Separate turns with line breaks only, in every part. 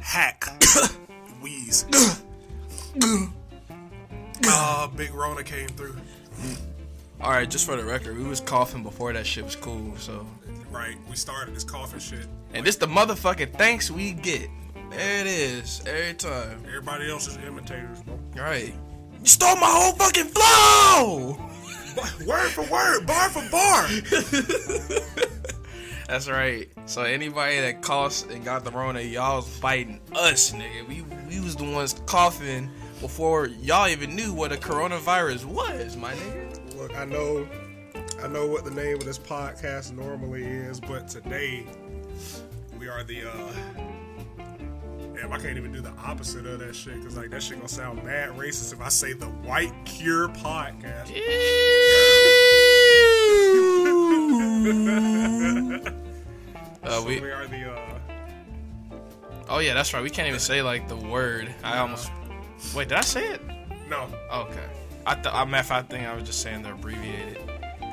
Hack. Wheeze. Big Rona came through.
Alright, just for the record, we was coughing before that shit was cool, so.
Right, we started this coughing shit.
And this the motherfucking thanks we get. There it is, every time.
Everybody else is imitators, bro.
Alright. You stole my whole fucking flow!
Word for word, bar for bar.
That's right. So anybody that coughed and got the Rona, y'all was fighting us, nigga. We was the ones coughing before y'all even knew what a coronavirus was, my nigga.
Look, I know what the name of this podcast normally is, but today we are the damn, I can't even do the opposite of that shit, because like that shit gonna sound mad racist if I say the White Cure Podcast. So we are the
Oh yeah, that's right. We can't even say like the word. I almost wait. Did I say it?
No.
Okay. I think I was just saying the abbreviated.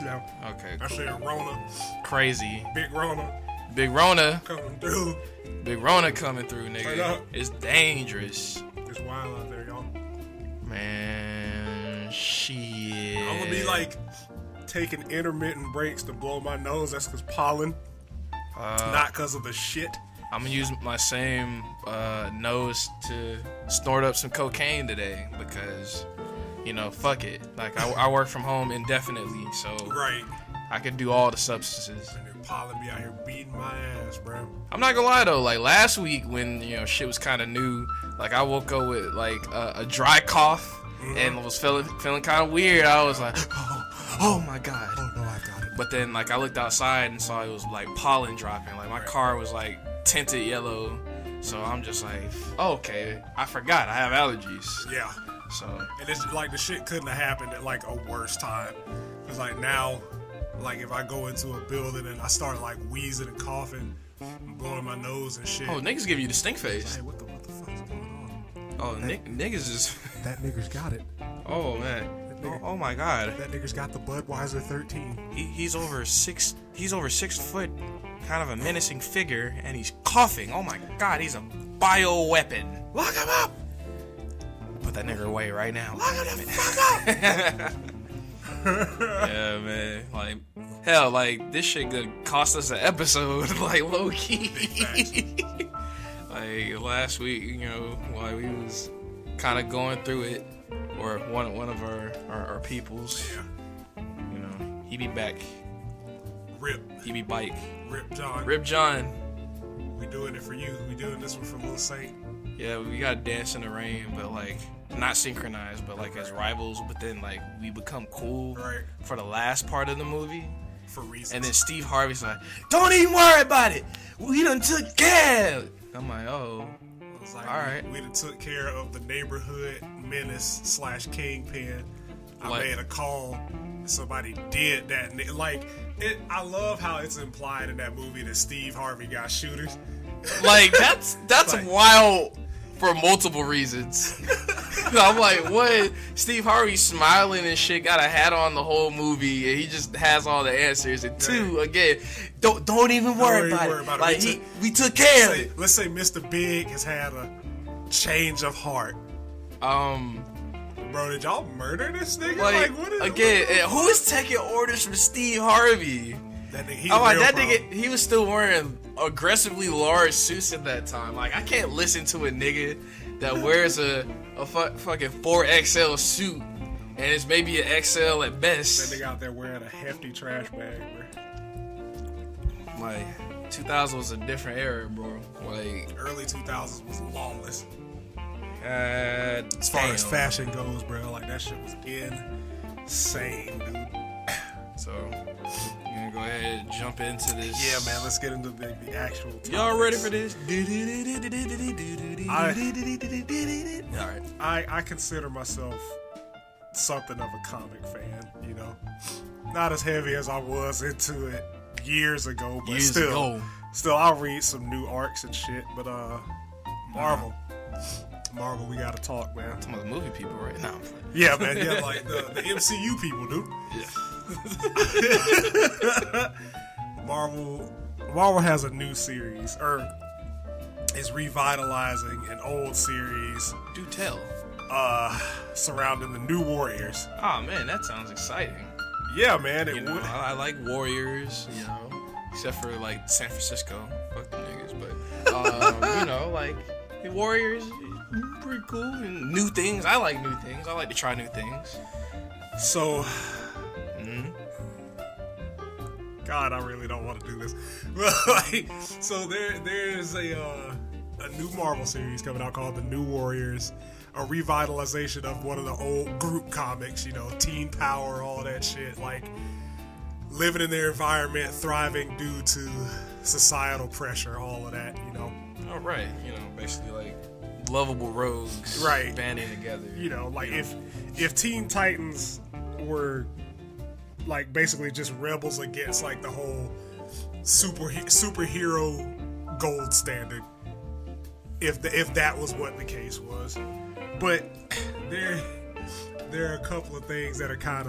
No.
Okay.
I said Rona.
Crazy.
Big Rona.
Big Rona
coming through.
Big Rona coming through, nigga.
Turn up.
It's dangerous.
It's wild out there, y'all.
Man, shit.
I'm gonna be like taking intermittent breaks to blow my nose. That's because pollen, not because of the shit.
I'm gonna use my same nose to snort up some cocaine today because, you know, fuck it. Like I work from home indefinitely, so
right.
I could do all the substances.
And then pollen be out here beating my ass, bro.
I'm not gonna lie though, like last week when, you know, shit was kind of new, like I woke up with like a dry cough and was feeling kind of weird. I was like, oh my god.
Oh no, I got it.
But then like I looked outside and saw it was like pollen dropping. Like my car was like tinted yellow, so I'm just like, oh, okay, I forgot I have allergies.
Yeah.
So
and it's like the shit couldn't have happened at like a worse time, because like now, like if I go into a building and I start like wheezing and coughing, and blowing my nose and shit.
oh, niggas give you the stink face.
Hey, what the fuck is going on?
Oh, niggas is.
That nigger's got it.
Oh man. Oh my god.
That nigger's got the Budweiser 13.
He's over 6 foot, kind of a menacing figure, and he's coughing. Oh my god, he's a bioweapon.
Lock him up!
Put that nigga away right now.
Lock him the fuck up!
Yeah, man. Like, hell, like, this shit could cost us an episode, like, low-key. Like, last week, you know, while we was kind of going through it, or one of our peoples,
Yeah.
you know, he be back.
Rip.
He be bike.
Rip John.
Rip John.
We doing it for you. We doing this one for Lil Saint.
Yeah, we gotta dance in the rain, but like not synchronized, but like as rivals. But then like we become cool
Right.
for the last part of the movie.
For reasons.
And then Steve Harvey's like, "Don't even worry about it. We done took care of it." I'm like, "Oh,
It was like,
all right."
We done took care of the neighborhood menace / kingpin. I
Like-
made a call. Somebody did that. And like, I love how it's implied in that movie that Steve Harvey got shooters.
Like that's
Like-
wild for multiple reasons. I'm like, what? Steve Harvey smiling and shit, got a hat on the whole movie, and he just has all the answers. And two, again, don't even worry about it. Like we took care of it.
Let's say Mr. Big has had a change of heart. Bro, did y'all murder this nigga?
Like
what is
again, and who is taking orders from Steve Harvey?
That nigga,
I'm like, that nigga, he was still wearing aggressively large suits at that time. Like, I can't listen to a nigga that wears a fucking 4XL suit and it's maybe an XL at best.
That nigga out there wearing a hefty trash bag, bro.
Like, 2000 was a different era, bro. Like,
Early 2000s was lawless.
God,
As far as fashion goes, bro, like that shit was insane, dude.
So, you gonna go ahead and jump into this?
Yeah, man, let's get into the actual topics.
Y'all ready for this? Alright.
I consider myself something of a comic fan, you know. Not as heavy as I was into it years ago, but still I'll read some new arcs and shit. But Marvel. Marvel, we gotta talk, man.
Some of the movie people, right? No, I'm playing.
Yeah, man. Yeah, like the MCU people, dude.
Yeah.
Marvel has a new series, or is revitalizing an old series.
Do tell.
Surrounding the New Warriors.
Oh man, that sounds exciting.
Yeah, man. It
You know,
would.
I like Warriors. You know, except for like San Francisco. Fuck them niggas, but you know, like the Warriors, pretty cool. And new things. I like new things. I like to try new things.
So, God, I really don't want to do this. But like, so there's a new Marvel series coming out called The New Warriors, a revitalization of one of the old group comics. You know, Teen Power, all that shit. Like living in their environment, thriving due to societal pressure, all of that. You know.
All right, you know, basically like lovable rogues,
Right.
banding together.
You know, like if Teen Titans were like basically just rebels against like the whole superhero gold standard, if that was what the case was. But there are a couple of things that are kind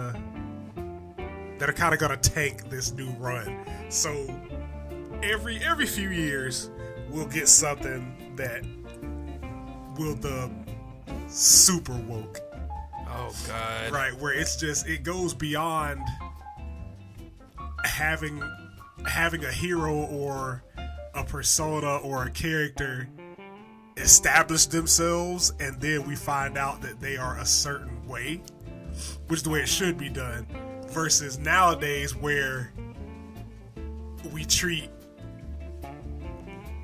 of gonna tank this new run. So every few years we'll get something that will the super woke.
Oh God.
Right, where it goes beyond having a hero or a persona or a character establish themselves, and then we find out that they are a certain way, which is the way it should be done, versus nowadays where we treat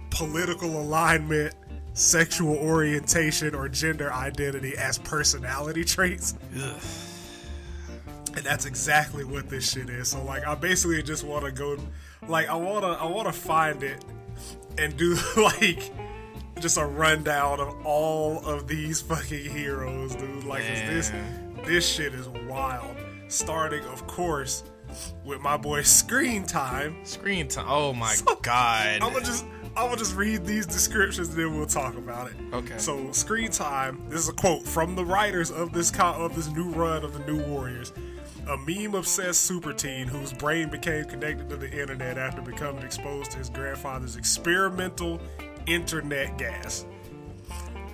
political alignment, sexual orientation, or gender identity as personality traits.
Ugh.
And that's exactly what this shit is. So like, I basically just want to go, like, I want to find it and do like just a rundown of all of these fucking heroes, dude. Like, 'cause this shit is wild. Starting, of course, with my boy Screen Time.
Screen Time. Oh my God.
I'm gonna just read these descriptions and then we'll talk about it.
Okay.
So, Screen Time. This is a quote from the writers of this new run of the New Warriors. A meme-obsessed super teen whose brain became connected to the internet after becoming exposed to his grandfather's experimental internet gas.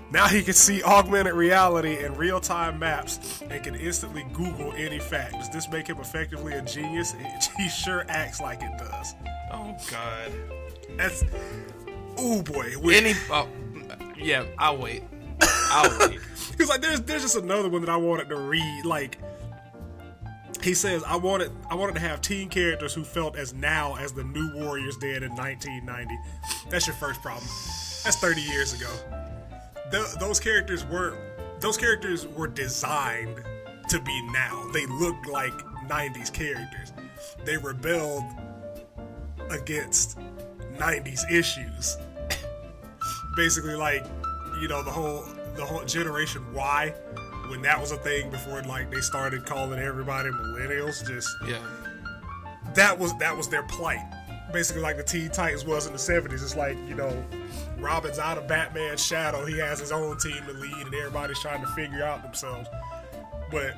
Now he can see augmented reality and real-time maps and can instantly Google any fact. Does this make him effectively a genius? He sure acts like it does.
Oh God.
That's... Ooh, boy.
Yeah, I'll wait. I'll wait.
Because like, there's just another one that I wanted to read. Like, he says, I wanted to have teen characters who felt as now as the New Warriors did in 1990. That's your first problem. That's 30 years ago. Those characters were designed to be now. They looked like 90s characters. They rebelled against 90s issues. Basically, like, you know, the whole Generation Y, when that was a thing before like they started calling everybody millennials. Just that was their plight. Basically, like the Teen Titans was in the 70s. It's like, you know, Robin's out of Batman's shadow. He has his own team to lead, and everybody's trying to figure out themselves. But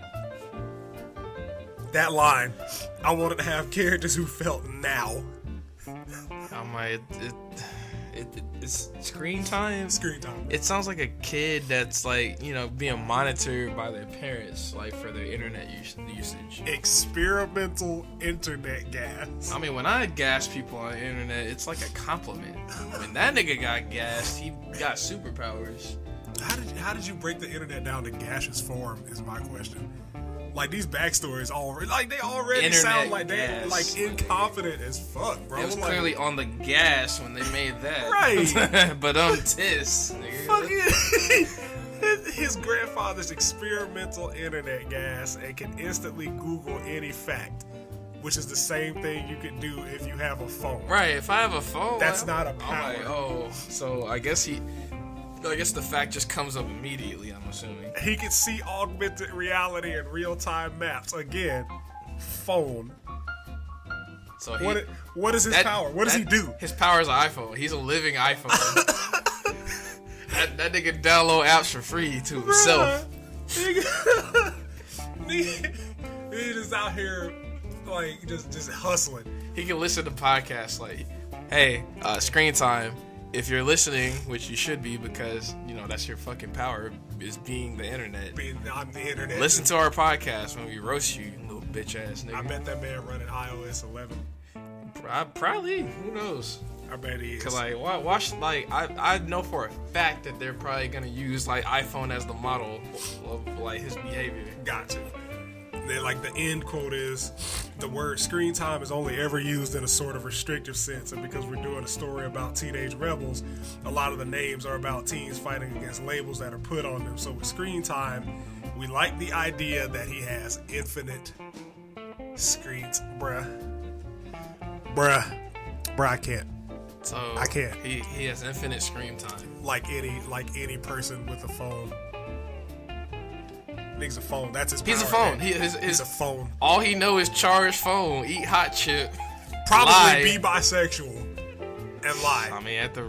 that line, I wanted to have characters who felt now.
It's Screen Time.
Screen Time.
It sounds like a kid that's like, you know, being monitored by their parents, like for their internet usage.
Experimental internet gas.
I mean, when I gas people on the internet, it's like a compliment. When that nigga got gassed, he got superpowers.
How did you break the internet down to gaseous form? Is my question. Like, these backstories already
Internet
sound like
gas.
they like incompetent as fuck, bro.
It was
like,
clearly on the gas when they made that.
Right.
But tis, nigga.
fucking his grandfather's experimental internet gas and can instantly Google any fact, which is the same thing you can do if you have a phone.
Right, if I have a phone,
That's not a power.
I'm like, so I guess the fact just comes up immediately, I'm assuming.
He can see augmented reality and real-time maps. Again, phone.
So
what is his power? What does he do?
His power is an iPhone. He's a living iPhone. That nigga download apps for free to himself.
Nigga, he just out here like just hustling.
He can listen to podcasts like, hey, screen time. If you're listening, which you should be, because you know that's your fucking power, is being the internet.
Being on the internet.
Listen to our podcast when we roast you, little bitch ass nigga.
I bet that man running iOS 11.
Probably. Who knows?
I bet he is.
Cause like watch like I know for a fact that they're probably gonna use like iPhone as the model of like his behavior.
Got to. Then like the end quote is, the word screen time is only ever used in a sort of restrictive sense, and because we're doing a story about teenage rebels, a lot of the names are about teens fighting against labels that are put on them. So with screen time, we like the idea that he has infinite screens. Bruh, I can't.
So
I can't.
He has infinite screen time.
Like any person with a phone. Nigga's a phone. That's his power.
He's a phone.
He's a phone.
All he know is charge phone, eat hot chip,
Probably
lie.
be bisexual and lie.
I mean, at the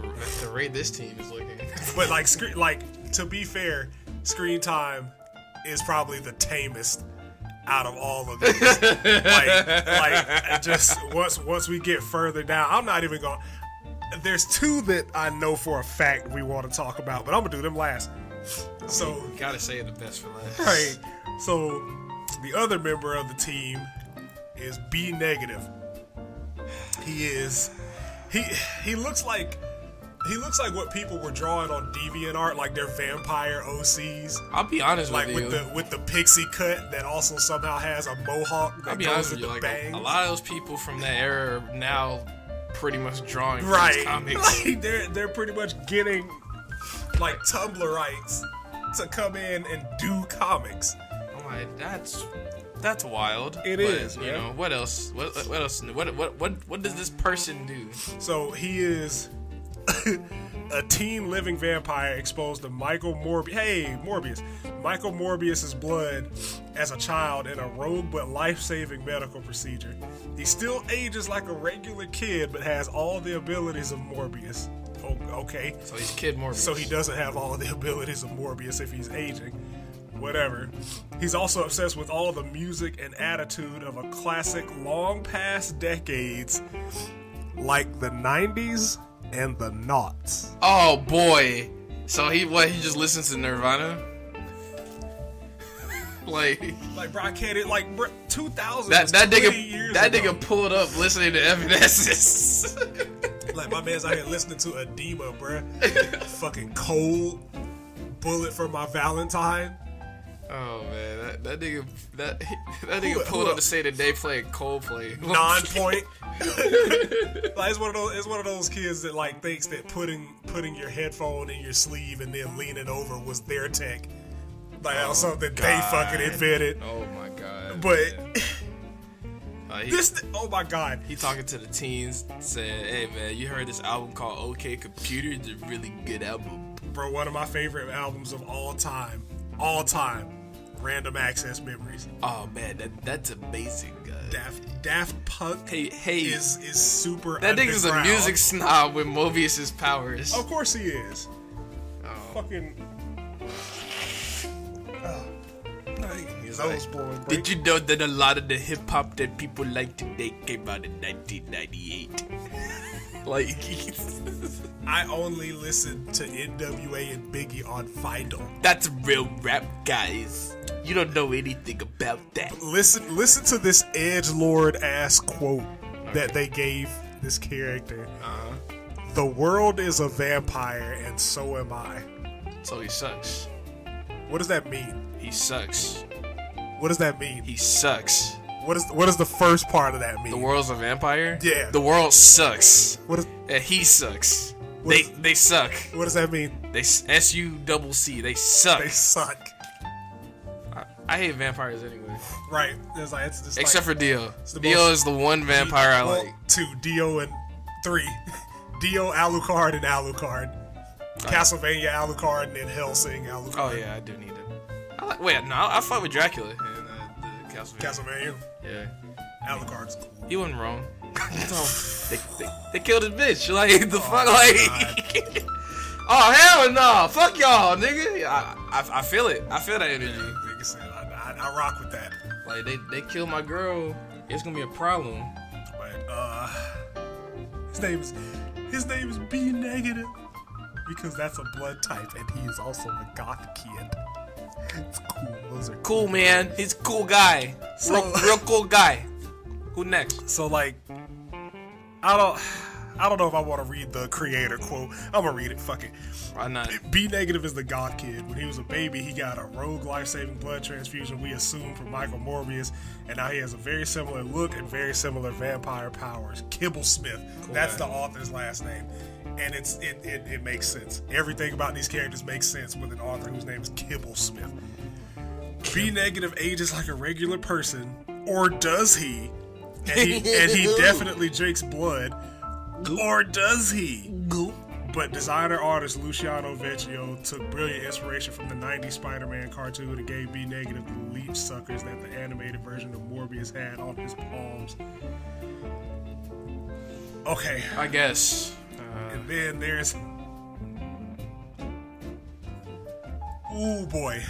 rate this team is looking.
But like to be fair, screen time is probably the tamest out of all of these. like just once we get further down, I'm not even going. There's two that I know for a fact we want to talk about, but I'm gonna do them last. So
You gotta say the best for last.
right. So the other member of the team is B negative. He looks like what people were drawing on DeviantArt, like their vampire OCs.
I'll be honest
Like
with you.
with the pixie cut that also somehow has a mohawk that
I'll be
goes
honest
with
with you.
the
Like
bangs.
a lot of those people from that era are now pretty much drawing for
Right.
these comics.
Like they're pretty much getting like Tumblr rights to come in and do comics.
I'm like, that's wild.
It
But,
is,
You
man.
know what else? What else? What does this person do?
So he is a teen living vampire exposed to Michael Morbius. Hey, Morbius. Michael Morbius's blood as a child in a rogue but life-saving medical procedure. He still ages like a regular kid, but has all the abilities of Morbius. Oh, okay.
So he's Kid Morbius.
So he doesn't have all the abilities of Morbius if he's aging. Whatever. He's also obsessed with all the music and attitude of a classic long past decades, like the 90s and the noughts.
Oh boy. So he just listens to Nirvana? Like
Like, bro, I can't. Like, bro, 2000.
that
was 20
nigga
years
that
ago.
nigga pulled up listening to Evanescence.
Like, my man's out here listening to Edema, bruh. Fucking Cold. Bullet for My Valentine.
Oh man, that nigga
Who-
pulled
who-
up to say that they played Coldplay.
Non-point. Like, it's one of those kids that like thinks that putting your headphone in your sleeve and then leaning over was their tech. Like, that was something they fucking invented.
Oh my god.
But
He,
oh my god.
he talking to the teens, said, "Hey man, you heard this album called OK Computer? It's a really good album."
Bro, one of my favorite albums of all time. Random Access Memories.
Oh man, that's amazing.
Daft Punk
Hey,
is super
that nigga's a
underground.
music snob with Mobius's powers.
Of course he is.
Oh.
Fucking
He's
those
like,
boys.
did you know that a lot of the hip hop that people like today came out in 1998? Like,
I only listen to NWA and Biggie on vinyl.
that's real rap, guys. You don't know anything about that.
Listen to this edgelord ass quote that they gave this character. The world is a vampire and so am I.
So he sucks.
What does that mean?
He sucks.
What does that mean?
He sucks.
What is the first part of that mean?
The world's a vampire?
Yeah.
The world sucks.
What is
And he sucks.
What is-
They suck.
what does that mean?
They SUCC. They suck.
They suck.
I hate vampires anyway.
Right. It's like it's just
Except
like,
for Dio.
the
Dio
most-
is the one vampire I
well,
like.
2, Dio, and 3. Dio, Alucard, and Alucard. Castlevania, Alucard, and then Hellsing, Alucard.
Oh yeah, I do need it. Wait, no, I fought with Dracula in the Castlevania.
Castlevania.
Yeah,
Alucard's cool.
he wasn't wrong. No, they killed his bitch. Like the fuck, like. Oh hell no! Fuck y'all, nigga. I feel it. I feel that energy.
Nigga said, I rock with that.
Like they kill my girl, it's gonna be a problem.
But his name is B negative because that's a blood type, and he is also a goth kid. It's cool. Those are
Cool, man. He's a cool guy. Real cool guy. Who next?
So like, I don't know if I want to read the creator quote. I'm gonna read it. Fuck it.
Why not?
B negative is the goth kid. When he was a baby, he got a rogue life-saving blood transfusion we assumed from Michael Morbius, and now he has a very similar look and very similar vampire powers. Kibble Smith. Cool, that's the author's last name. And it makes sense. Everything about these characters makes sense with an author whose name is Kibble Smith. B negative ages like a regular person, or does he? And he definitely drinks blood, or does he? But designer artist Luciano Vecchio took brilliant inspiration from the 90s Spider-Man cartoon and gave B negative the leech suckers that the animated version of Morbius had on his palms. Okay.
I guess.
And then there's... Ooh, boy.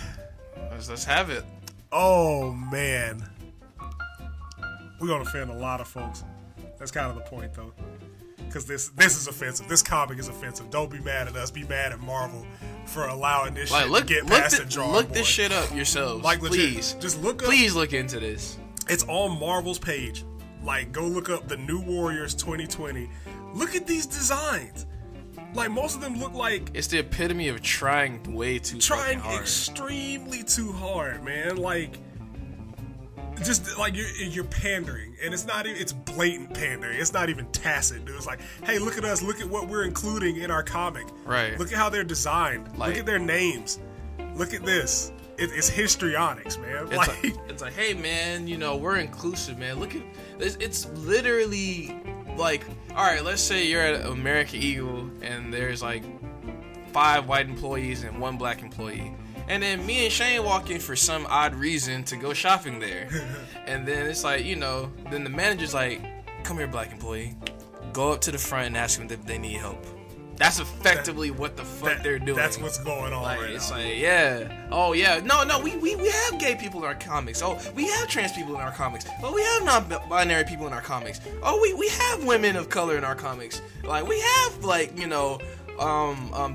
Let's have it.
Oh, man. We're going to offend a lot of folks. That's kind of the point, though. Because this is offensive. This comic is offensive. Don't be mad at us. Be mad at Marvel for allowing this shit to get past the drawing board.
Look this shit up yourselves.
Like, legit,
please.
Just look up.
Please look into this.
It's on Marvel's page. Like, go look up the New Warriors 2020. Look at these designs. Like, most of them look like...
It's the epitome of trying way too
Trying
hard.
extremely too hard, man. Like... Just like you're pandering, and it's not even, it's blatant pandering. It's not even tacit, dude. It's like, hey, look at us, look at what we're including in our comic.
Right.
Look at how they're designed.
Like,
look at their names. Look at this. It's histrionics, man.
It's like, hey, man, you know, we're inclusive, man. Look at it's literally like, all right, let's say you're at American Eagle and there's like 5 white employees and 1 black employee. And then me and Shane walk in for some odd reason to go shopping there. And then it's like, you know, then the manager's like, come here, black employee. Go up to the front and ask them if they need help. That's effectively what the fuck they're doing.
That's what's going on right
it's
now.
Like, yeah. Oh, yeah. No, we have gay people in our comics. Oh, we have trans people in our comics. Oh, we have non-binary people in our comics. Oh, we have women of color in our comics. Like, we have, like, you know...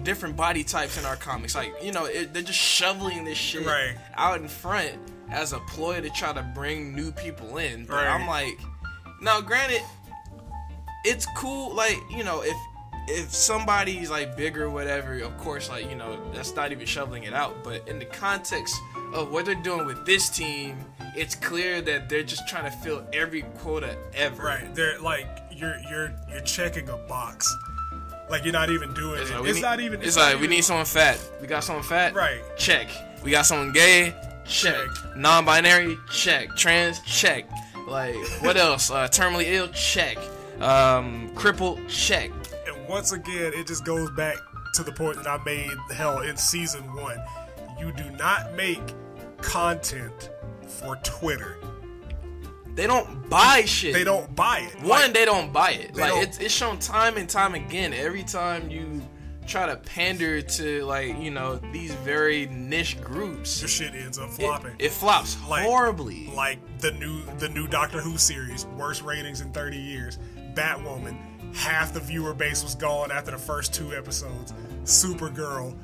different body types in our comics. Like, you know, they're just shoveling this shit out in front as a ploy to try to bring new people in. But I'm like, now granted, it's cool, like, you know, if somebody's like bigger or whatever, of course, like, you know, that's not even shoveling it out. But in the context of what they're doing with this team, it's clear that they're just trying to fill every quota ever.
Right. They're like, you're checking a box. Like, you're not even doing it.
It's like, we need someone fat. We got someone fat?
Right.
Check. We got someone gay? Check. Non-binary? Check. Trans? Check. Like, what else? Terminally ill? Check. Crippled? Check.
And once again, it just goes back to the point that I made, in season 1. You do not make content for Twitter.
They don't buy shit.
They don't buy it.
They don't buy it. Like, it's shown time and time again. Every time you try to pander to, like, you know, these very niche groups,
your shit ends up flopping.
It flops horribly.
Like the new Doctor Who series, worst ratings in 30 years. Batwoman, half the viewer base was gone after the first 2 episodes. Supergirl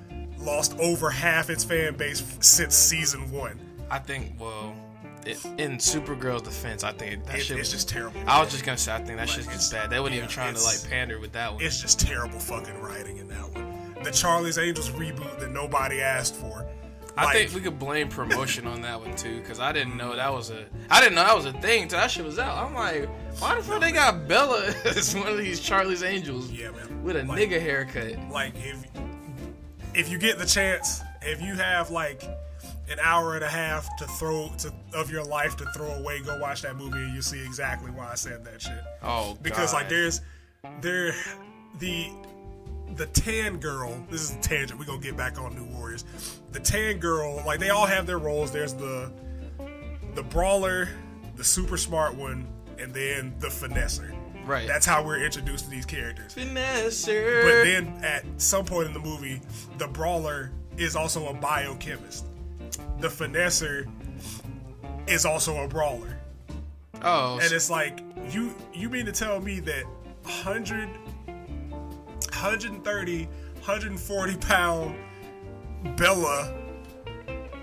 lost over half its fan base since season 1.
I think, well... in Supergirl's defense, I think that shit
was just terrible.
I was just gonna say, I think that shit gets bad. They weren't even trying to like pander with that one.
It's just terrible fucking writing in that one. The Charlie's Angels reboot that nobody asked for.
I think we could blame promotion on that one too, because I didn't know that was a thing until that shit was out. I'm like, why the fuck they got Bella as one of these Charlie's Angels?
Yeah, man.
With a nigga haircut.
Like, if you get the chance, if you have like an hour and a half of your life to throw away, go watch that movie and you'll see exactly why I said that shit.
Oh,
because
God.
like the tan girl. This is a tangent. We're gonna get back on New Warriors. The tan girl, like, they all have their roles. There's the brawler, the super smart one, and then the finesser.
Right.
That's how we're introduced to these characters.
Finesser.
But then at some point in the movie, the brawler is also a biochemist. The finesser is also a brawler.
Oh.
And it's like, you mean to tell me that 130, 140 pound Bella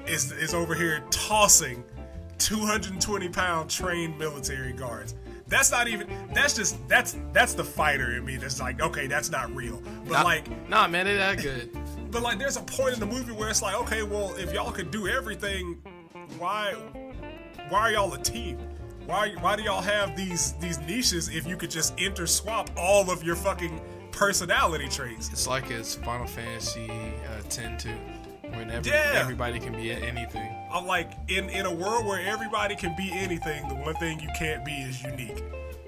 is over here tossing 220 pound trained military guards. That's not even, that's the fighter in me that's like, okay, that's not real. But
nah, man, they're that good.
But like, there's a point in the movie where it's like, okay, well, if y'all could do everything, why are y'all a team? Why do y'all have these niches if you could just interswap all of your fucking personality traits?
It's like it's Final Fantasy 10 too, when
Yeah.
everybody can be anything.
I'm like, in a world where everybody can be anything, the one thing you can't be is unique.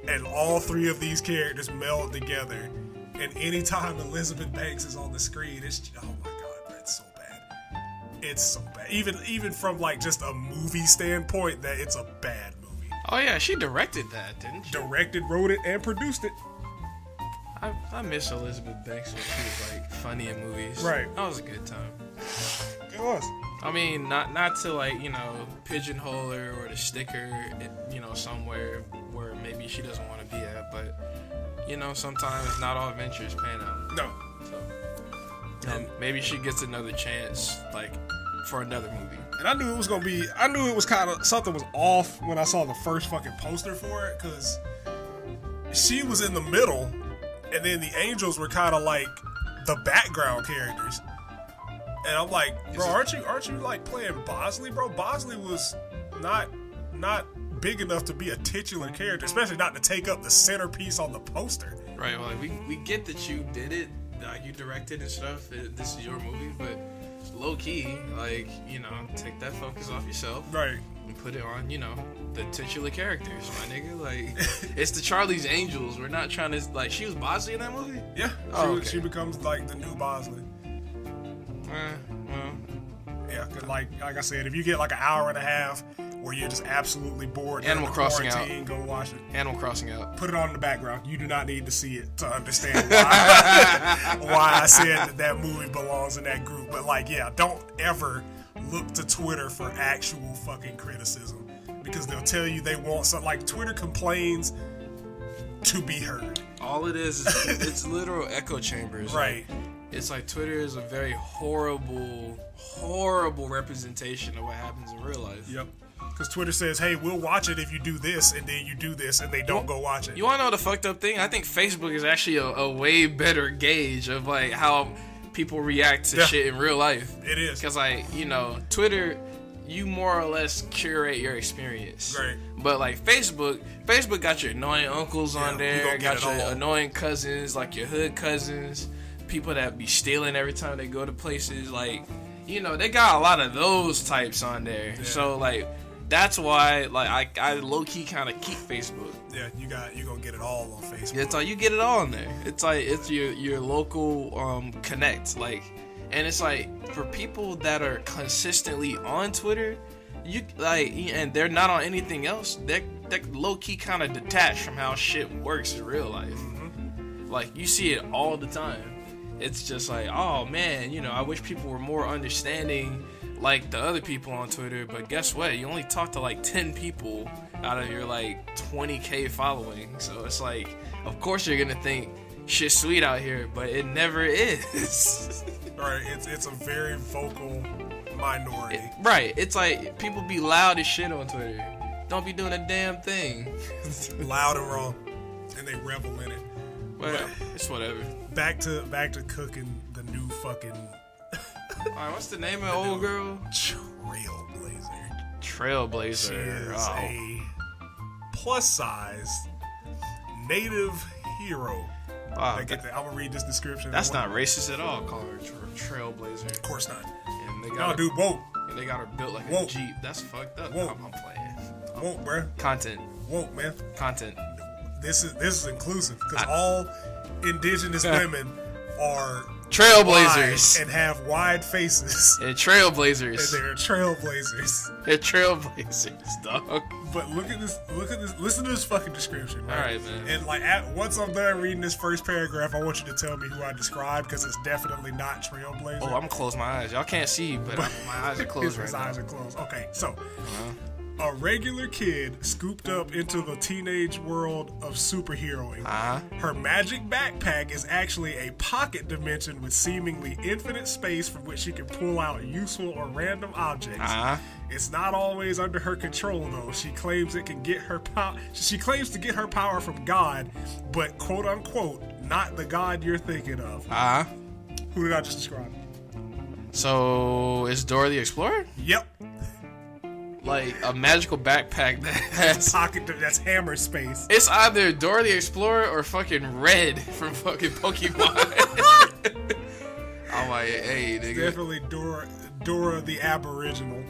And all three of these characters meld together. And anytime Elizabeth Banks is on the screen, it's, oh my god, bro, it's so bad. It's so bad. Even from like just a movie standpoint, that it's a bad movie.
Oh yeah, she directed that, didn't she?
Directed, wrote it, and produced it.
I miss Elizabeth Banks when she was like funny in movies.
Right.
That was a good time.
It was.
I mean, not to like, you know, pigeonhole her or to stick her, you know, somewhere where maybe she doesn't want to be at, but you know, sometimes not all adventures pan out.
No.
So maybe she gets another chance, like for another movie.
And I knew it was gonna be. I knew it was kind of something was off when I saw the first fucking poster for it, because she was in the middle, and then the angels were kind of like the background characters. And I'm like, bro, aren't you like playing Bosley, bro? Bosley was not big enough to be a titular character, especially not to take up the centerpiece on the poster.
Right. Well, we get that you did it, you directed and stuff. This is your movie, but low key, like, you know, take that focus off yourself,
Right.
and put it on, you know, the titular characters, my nigga. Like, it's the Charlie's Angels. We're not trying to, like, she was Bosley in that movie.
Yeah.
Oh,
She becomes like the new Bosley.
Well,
Yeah, cause like I said, if you get like an hour and a half where you're just absolutely bored,
Animal Crossing out.
go watch it.
Animal Crossing out.
Put it on in the background. You do not need to see it to understand why I said that movie belongs in that group. But like, yeah, don't ever look to Twitter for actual fucking criticism, because they'll tell you they want something. Like, Twitter complains to be heard.
All it is it's literal echo chambers.
Right.
Like, it's like Twitter is a very horrible representation of what happens in real life.
Yep. Because Twitter says, hey, we'll watch it if you do this, and then you do this, and they don't go watch it.
You want to know the fucked up thing? I think Facebook is actually a way better gauge of like how people react to shit in real life.
It is.
Because, like, you know, Twitter, you more or less curate your experience.
Right.
But like Facebook got your annoying uncles on
you
there,
gonna get
got your
it all.
annoying cousins, like your hood cousins, people that be stealing every time they go to places. Like, you know, they got a lot of those types on there.
Yeah.
So like, that's why like I low key kind of keep Facebook.
Yeah, you gonna get it all on Facebook.
It's like you get it all in there. It's like it's your local connect, like, and it's like for people that are consistently on Twitter, you like, and they're not on anything else. They're low key kind of detached from how shit works in real life.
Mm-hmm.
Like, you see it all the time. It's just like, oh man, you know, I wish people were more understanding like the other people on Twitter. But guess what? You only talk to like 10 people out of your like 20K following. So it's like, of course you're gonna think shit's sweet out here, but it never is.
Right, it's a very vocal minority.
Right. It's like people be loud as shit on Twitter. Don't be doing a damn thing.
Loud and wrong, and they revel in it.
Well, it's whatever.
Back to cooking the new fucking
Alright, what's the name of the old girl?
Trailblazer. She
Trailblazer.
is
Oh.
a plus-sized native hero.
Wow,
I'm gonna read this description.
that's not racist at all. Call her Trailblazer.
Of course not.
And they
No,
got her,
dude, woke,
and they got her built like
Whoa.
a Jeep. That's fucked up.
Whoa.
I'm playing.
woke, bruh.
Content.
Woke, man.
Content.
This is inclusive, because all indigenous women are
Trailblazers.
and have wide faces.
They're trailblazers.
And they're trailblazers.
They're trailblazers, dog.
But look at this. Listen to this fucking description. Right?
All right, man.
And like, once I'm done reading this first paragraph, I want you to tell me who I described because it's definitely not Trailblazer.
Oh, I'm gonna close my eyes. Y'all can't see, but my eyes are closed right
His
now.
eyes are closed. Okay, so a regular kid scooped up into the teenage world of superheroing. Her magic backpack is actually a pocket dimension with seemingly infinite space from which she can pull out useful or random objects. It's not always under her control though. She claims it can get her power. She claims to get her power from God, but quote unquote, not the God you're thinking of. Who did I just describe?
So is Dora the Explorer?
Yep.
Like a magical backpack that has
pocket that's hammer space.
It's either Dora the Explorer or fucking Red from fucking Pokemon. I'm like, hey, nigga.
It's definitely Dora the Aboriginal.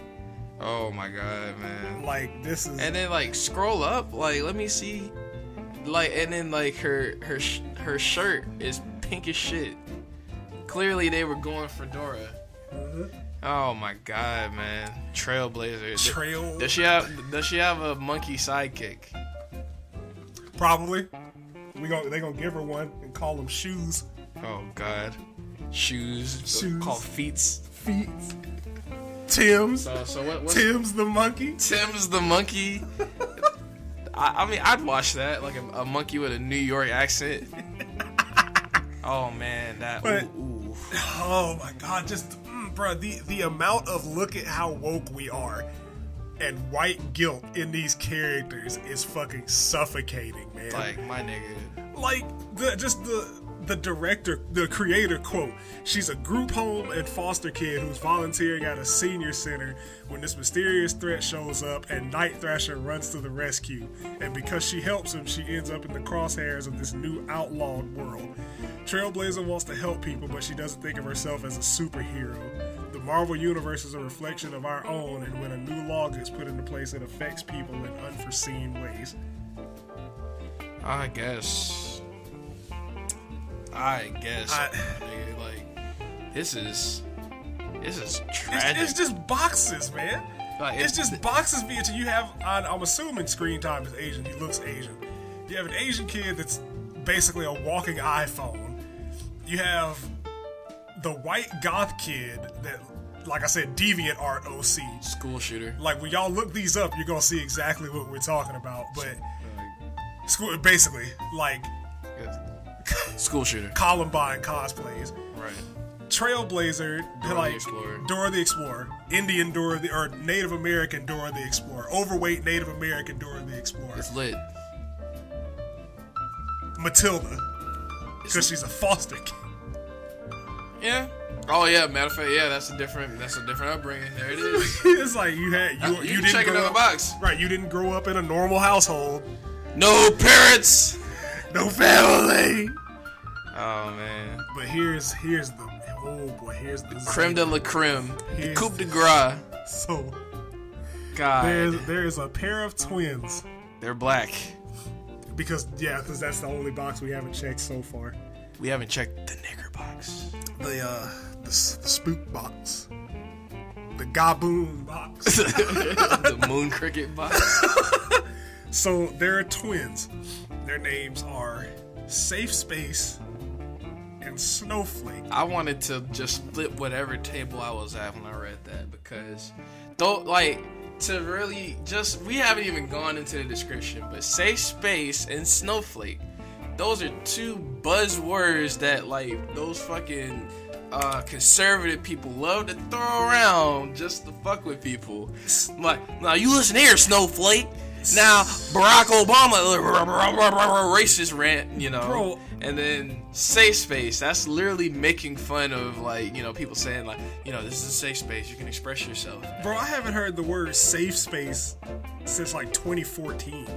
Oh my god, man.
Like this is.
And then like scroll up, like let me see, like and then like her shirt is pink as shit. Clearly they were going for Dora. Oh my god, man. Trailblazer. Does she have a monkey sidekick?
Probably. They gonna give her one and call them shoes.
Oh god. Shoes. Called feets.
Feet. Tim's.
So what's
Tim's the monkey?
Tim's the monkey. I mean, I'd watch that, like a monkey with a New York accent. Oh man, that. Ooh.
Oh my god, just bro, the amount of look at how woke we are and white guilt in these characters is fucking suffocating, man.
Like my nigga.
Like the director, the creator quote, she's a group home and foster kid who's volunteering at a senior center when this mysterious threat shows up and Night Thrasher runs to the rescue. And because she helps him, she ends up in the crosshairs of this new outlawed world. Trailblazer wants to help people, but she doesn't think of herself as a superhero. The Marvel Universe is a reflection of our own, and when a new law gets put into place, it affects people in unforeseen ways.
I guess, nigga, like this is tragic.
It's just boxes, man.
Like,
it's just boxes. You have, I'm assuming screen time is Asian. He looks Asian. You have an Asian kid that's basically a walking iPhone. You have the white goth kid that, like I said, deviant art OC.
School shooter.
Like when y'all look these up, you're gonna see exactly what we're talking about. But school, basically, like
school shooter,
Columbine cosplays.
Right.
Trailblazer, Dora the Explorer, Indian Dora or Native American Dora the Explorer, overweight Native American Dora the Explorer.
It's lit.
Matilda, because she's a foster kid.
Yeah. Oh yeah. Matter of fact, yeah, that's a different upbringing. There it is.
It's like you didn't
check another box.
Right, you didn't grow up in a normal household.
No parents.
No family.
Oh man.
But here's the
creme de la creme. The coup de grace.
So
God.
There's a pair of twins.
They're black.
Because that's the only box we haven't checked so far.
We haven't checked the nigger box.
The spook box. The gaboon box.
The moon cricket box.
So there are twins. Their names are Safe Space and Snowflake.
I wanted to just flip whatever table I was at when I read that because we haven't even gone into the description, but Safe Space and Snowflake, those are two buzzwords that like those fucking conservative people love to throw around just to fuck with people. Like, now you listen here, Snowflake. Now Barack Obama, racist rant,
Bro.
And then safe space. That's literally making fun of people saying this is a safe space. You can express yourself.
Bro, I haven't heard the word safe space since 2014.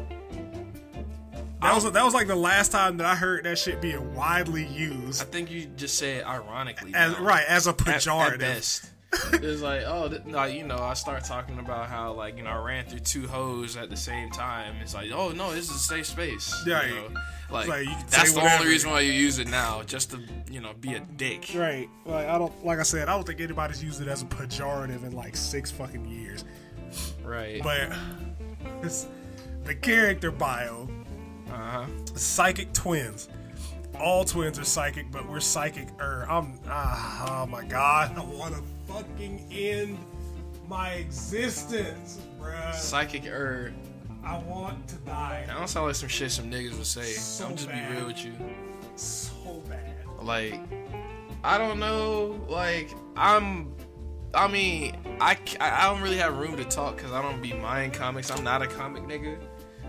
That was like the last time that I heard that shit being widely used.
I think you just say it ironically.
As a pejorative.
At best. It's like, oh, like, you know, I start talking about how, like, you know, I ran through 2 hoes at the same time. It's like, oh no, this is a safe space.
Yeah,
you know? Like
you can
that's
say
the
whatever.
only reason why you use it now, just to, you know, be a dick.
Right. Like I said, I don't think anybody's used it as a pejorative in like 6 fucking years.
Right.
But it's the character bio. Psychic twins. All twins are psychic, but we're psychic. Oh my god, I want to fucking end my existence, bruh.
Psychic
I want to die.
That don't sound like some shit some niggas would say.
So
I'm just
bad.
be real with you.
So bad.
Like, I don't know. Like, I don't really have room to talk because I don't be buying comics. I'm not a comic nigga.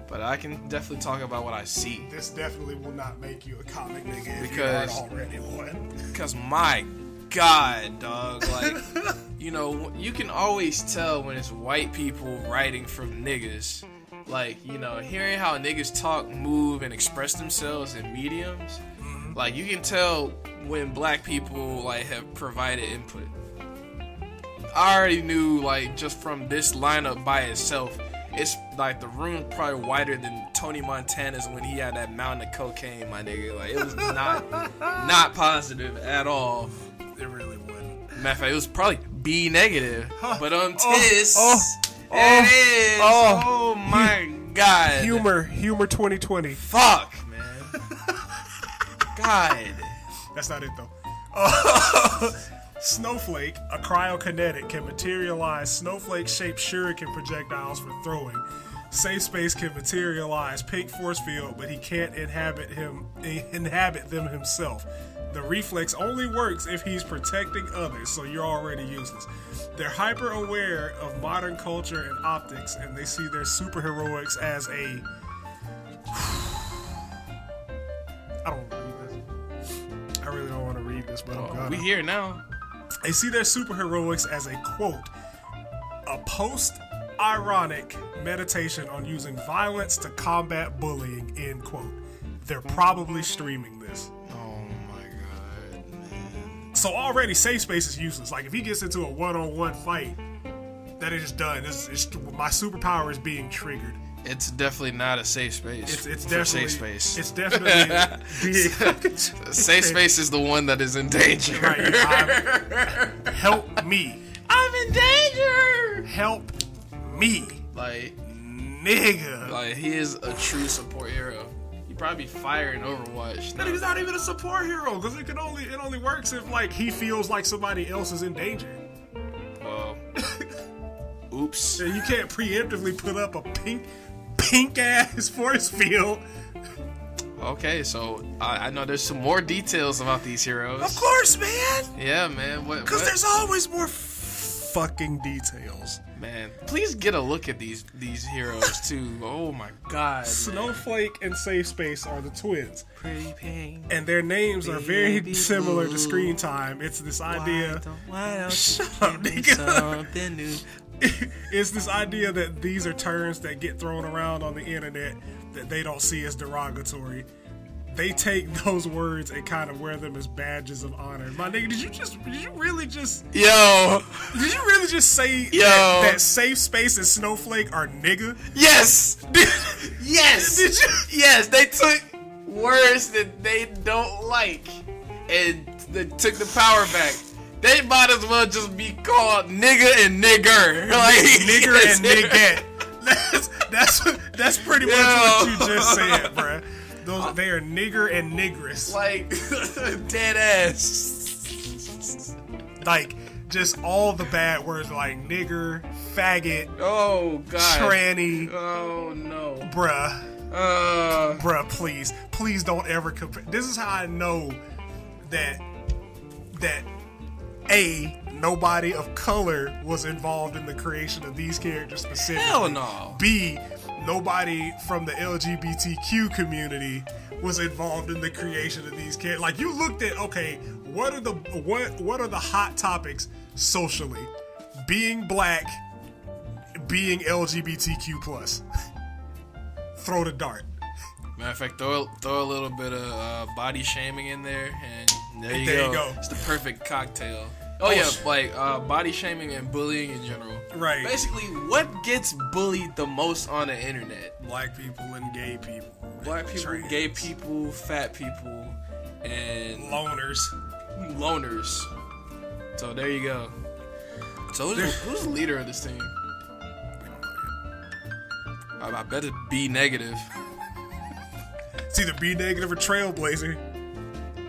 But I can definitely talk about what I see.
This definitely will not make you a comic nigga if
Because-
you aren't already one.
Because my God, dog. Like, you know, you can always tell when it's white people writing from niggas. Like, you know, hearing how niggas talk, move, and express themselves in mediums. Like, you can tell when black people, like, have provided input. I already knew, like, just from this lineup by itself, it's like the room probably wider than Tony Montana's when he had that mountain of cocaine, my nigga. Like, it was not positive at all.
It really wouldn't.
Matter of fact, it was probably B negative. But tis.
it
is. Oh my God.
Humor 2020.
Fuck, man. God.
That's not it though. Snowflake, a cryokinetic, can materialize snowflake-shaped shuriken projectiles for throwing. Safe Space can materialize pink force field, but he can't inhabit them himself. The reflex only works if he's protecting others, so you're already useless. They're hyper aware of modern culture and optics, and they see their superheroics as a... I don't want to read this. I really don't want to read this, but I'm gonna.
We here now.
They see their superheroics as a, quote, a post-ironic meditation on using violence to combat bullying, end quote. They're probably streaming this.
Oh my God, man.
So already Safe Space is useless. Like, if he gets into a one-on-one fight, that is just done. My superpower is being triggered.
It's definitely not a safe space.
It's
for
definitely
safe space.
It's definitely being
Safe space is the one that is in danger.
Right, help me.
I'm in danger.
Help me.
Like
Nigga.
he is a true support hero. He'd probably be fire in Overwatch.
That he's not even a support hero, because it only works if, like, he feels like somebody else is in danger.
Well, oops.
And you can't preemptively put up a pink ass force field.
Okay, so I know there's some more details about these heroes.
Of course, man.
Yeah, man. What?
Because there's always more fucking details.
Man, please get a look at these heroes too. Oh my God.
Snowflake and Safe Space are the twins.
Pretty pink.
And their names are very
Baby
similar
blue.
to screen time. It's this idea.
Why don't
Shut
you
up,
give me
nigga.
something new?
It's this idea that these are terms that get thrown around on the internet that they don't see as derogatory. They take those words and kind of wear them as badges of honor. My nigga, did you really just say that Safe Space and Snowflake are nigga?
Yes! Yes!
Did you?
Yes, they took words that they don't like and they took the power back. They might as well just be called nigga and nigger. Like,
Nigger and nigget. That's pretty much what you just said, bruh. They are nigger and nigress.
Like, dead ass.
Like, just all the bad words like nigger, faggot,
Oh, God.
tranny,
Oh, no.
bruh. Bruh, please don't ever compare. This is how I know that nobody of color was involved in the creation of these characters specifically.
Hell no.
B, nobody from the LGBTQ community was involved in the creation of these characters. Like, you looked at, okay, what are the hot topics socially? Being black, being LGBTQ plus. Throw the dart.
Matter of fact, throw a little bit of body shaming in there, and there you go.
go.
It's the perfect cocktail. Oh yeah, like body shaming and bullying in general.
Right.
Basically, what gets bullied the most on the internet?
Black people and gay people.
Black people,
Trans.
gay people, fat people, and
Loners.
loners. So there you go. So who's the leader of this team? I bet it's B negative.
It's either B negative or Trailblazer.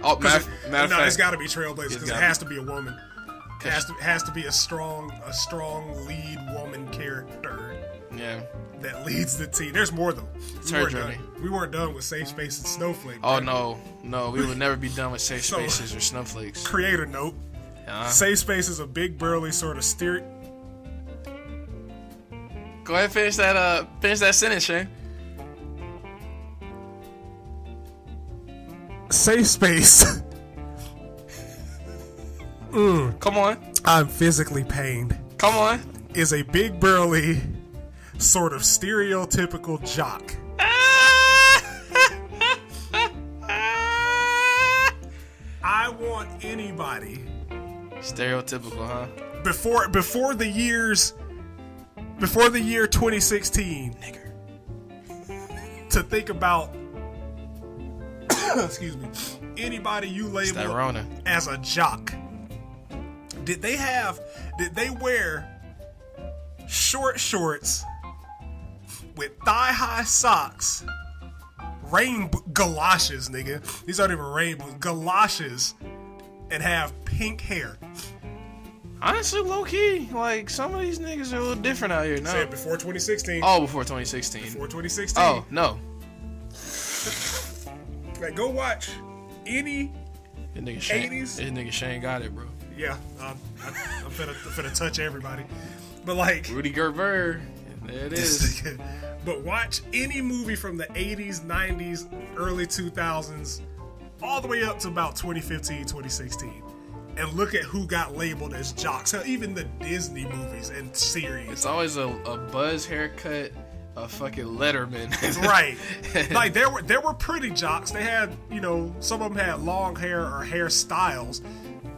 Oh, matter of
No,
fact,
it's got to be Trailblazer because it
gotta
has to be a woman. It has to be a strong lead woman character
yeah.
that leads the team. There's more though.
her journey.
We weren't done with Safe Space and Snowflake.
Oh
bro.
no, we would never be done with safe
So-
spaces or snowflakes.
Creator note: Safe Space is a big burly sort of
Go ahead and finish that sentence, Shane.
Safe Space.
Come on,
I'm physically pained.
come on.
Is a big burly sort of stereotypical jock. I want anybody
Stereotypical, huh?
before the year 2016 to think about excuse me, anybody you
That
label
Rona.
as a jock. Did they wear short shorts with thigh-high socks, galoshes, nigga? These aren't even rainbows, galoshes, and have pink hair?
Honestly, low key, like some of these niggas are a little different out here. No.
Said before 2016.
Oh, before 2016.
Before 2016.
Oh no.
Like, go watch any
This nigga Shane,
80s?
This nigga Shane got it, bro.
Yeah, I'm finna touch everybody. But like,
Rudy Gerber. There it is.
but watch any movie from the 80s, 90s, early 2000s, all the way up to about 2015, 2016. And look at who got labeled as jocks. Hell, even the Disney movies and series.
It's always a buzz haircut, a fucking Letterman.
Right. Like there were pretty jocks. They had, some of them had long hair or hairstyles,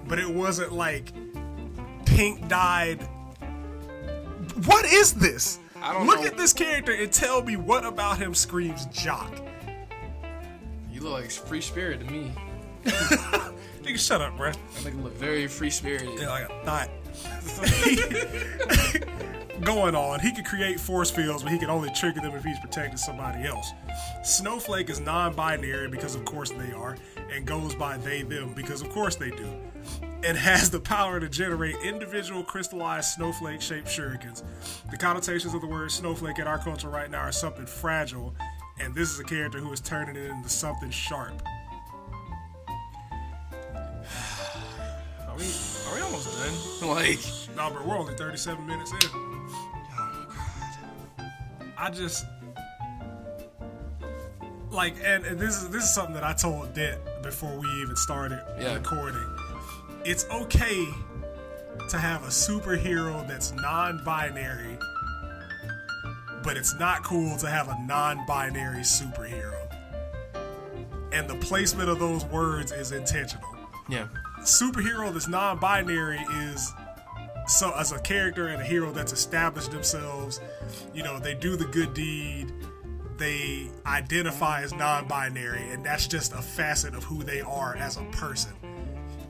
but it wasn't like pink dyed. What is this?
I don't
Look
know.
at this character and tell me what about him screams jock.
You look like free spirit to me.
Nigga, shut up, bruh.
I think you look very free spirited.
Yeah, like a thought. Going on, he can create force fields, but he can only trigger them if he's protecting somebody else. Snowflake is non-binary because of course they are, and goes by they, them because of course they do, and has the power to generate individual crystallized snowflake-shaped shurikens. The connotations of the word snowflake in our culture right now are something fragile, and this is a character who is turning it into something sharp.
Are we almost done? Like,
Nah, bro, we're only 37 minutes in. I just like, and this is something that I told Det before we even started recording. It's okay to have a superhero that's non-binary, but it's not cool to have a non-binary superhero. And the placement of those words is intentional.
yeah.
Superhero that's non-binary is as a character and a hero that's established themselves. They do the good deed, they identify as non-binary, and that's just a facet of who they are as a person.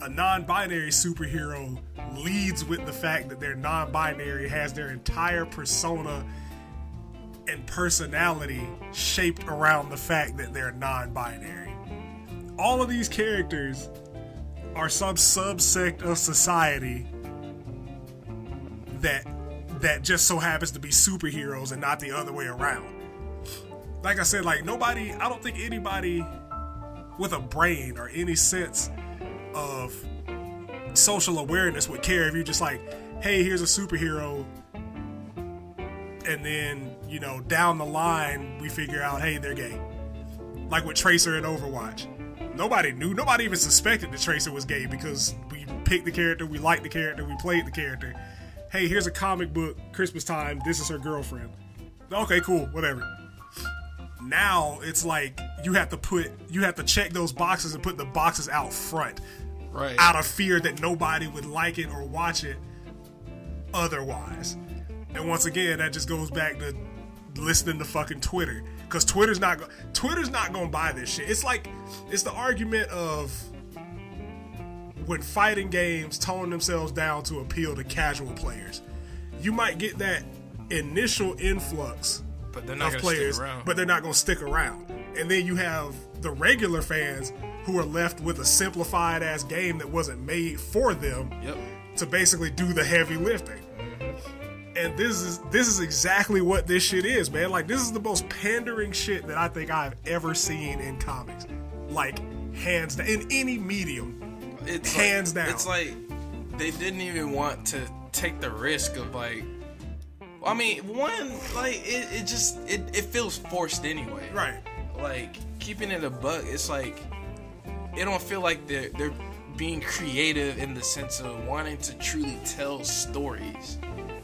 A non-binary superhero leads with the fact that they're non-binary, has their entire persona and personality shaped around the fact that they're non-binary. All of these characters are some subsect of society that just so happens to be superheroes and not the other way around. Like I said, I don't think anybody with a brain or any sense of social awareness would care if you're just like, hey, here's a superhero, and then, down the line we figure out, hey, they're gay. Like with Tracer in Overwatch. Nobody even suspected that Tracer was gay because we picked the character, we liked the character, we played the character. Hey, here's a comic book, Christmas time, this is her girlfriend. Okay, cool, whatever. Now it's like you have to check those boxes and put the boxes out front.
right,
out of fear that nobody would like it or watch it otherwise. And once again, that just goes back to listening to fucking Twitter, because Twitter's not gonna buy this shit. It's the argument of when fighting games tone themselves down to appeal to casual players. You might get that initial influx
but they're not
of
gonna
players,
stick around.
but they're not going to stick around. And then you have the regular fans who are left with a simplified ass game that wasn't made for them to basically do the heavy lifting. And this is exactly what this shit is, man. Like, this is the most pandering shit that I think I've ever seen in comics. Like, hands down, in any medium.
It's
hands
like,
down.
It's like they didn't even want to take the risk of like. I mean, one, like it feels forced anyway.
Right.
Like, keeping it a buck, it's like it don't feel like they're being creative in the sense of wanting to truly tell stories.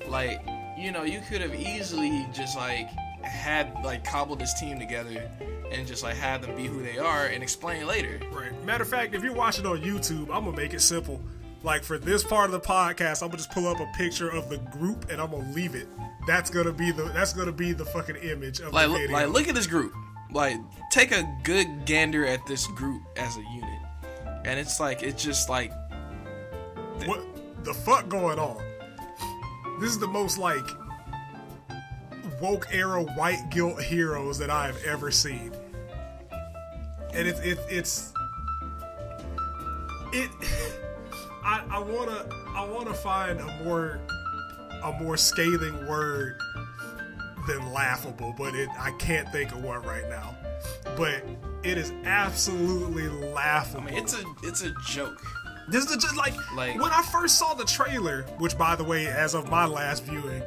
Like, you know, you could have easily just like had like cobbled this team together and just like had them be who they are and explain later.
Right. Matter of fact, if you're watching on YouTube, I'm gonna make it simple. Like, for this part of the podcast, I'm gonna just pull up a picture of the group and I'm gonna leave it. That's gonna be the fucking image of the video.
Like, look at this group. Like, take a good gander at this group as a unit, and it's just like
what the fuck going on? This is the most like woke era white guilt heroes that I have ever seen, and I wanna find a more scathing word than laughable, but I can't think of one right now. But it is absolutely laughable.
I mean, it's a joke.
This is just like when I first saw the trailer, which, by the way, as of my last viewing,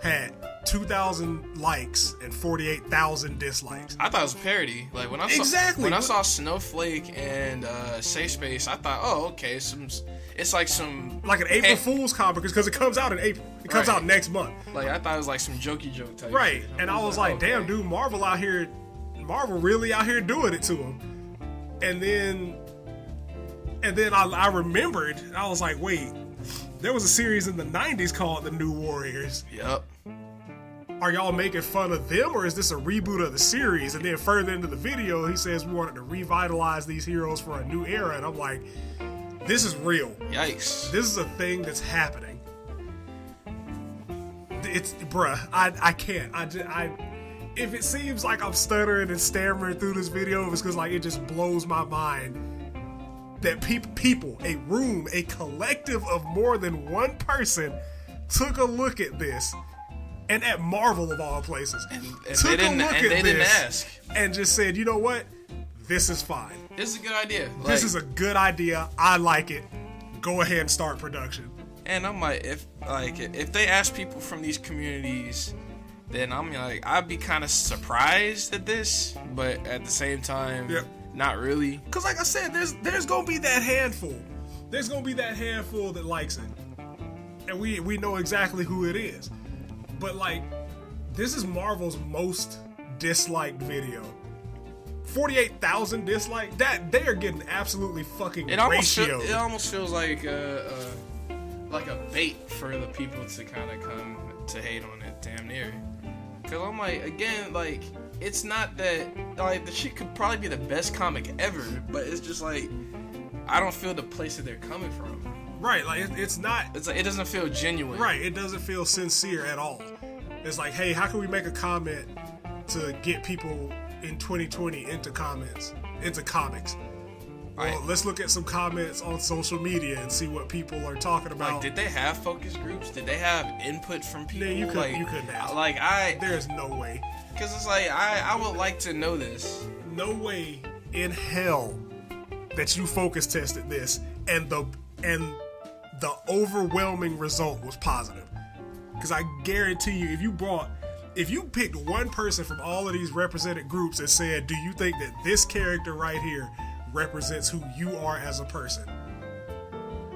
had 2,000 likes and 48,000 dislikes.
I thought it was a parody. Like, when I saw Snowflake and Safe Space, I thought, oh, okay, it's like
an April Fool's comic, because it comes out in April. It comes out next month.
Like, I thought it was like some jokey joke type.
Right,
shit.
and I was like,
okay.
damn, dude, Marvel really out here doing it to him. And then I remembered, I was like, wait, there was a series in the 90s called The New Warriors.
Yep.
Are y'all making fun of them, or is this a reboot of the series? And then further into the video, he says we wanted to revitalize these heroes for a new era. And I'm like, this is real.
Yikes.
This is a thing that's happening. It's, bruh, I can't. If it seems like I'm stuttering and stammering through this video, it's because like it just blows my mind that people, a room, a collective of more than one person took a look at this, and at Marvel of all places,
and
took a look at this
didn't ask
and just said, you know what, this is fine.
This is a good idea.
This is a good idea. I like it. Go ahead and start production.
And I'm like, if they ask people from these communities, then I'm like, I'd be kind of surprised at this, but at the same time, not really.
Because like I said, there's gonna be that handful. There's gonna be that handful that likes it, and we know exactly who it is. But like, this is Marvel's most disliked video. 48,000 dislikes. That they are getting absolutely fucking ratioed.
It almost feels like a bait for the people to kind of come to hate on it, damn near. Because I'm like, again, like, it's not that, like, the shit could probably be the best comic ever, but it's just like, I don't feel the place that they're coming from.
Right, like, it's not...
It's like, it doesn't feel genuine.
Right, it doesn't feel sincere at all. It's like, hey, how can we make a comment to get people in 2020 into comics? Well, let's look at some comments on social media and see what people are talking about.
Like, did they have focus groups? Did they have input from people?
Yeah, you couldn't ask.
Like,
there's no way.
Because it's like, I would like to know this.
No way in hell that you focus tested this and the overwhelming result was positive. Because I guarantee you, if you picked one person from all of these represented groups and said, do you think that this character right here represents who you are as a person,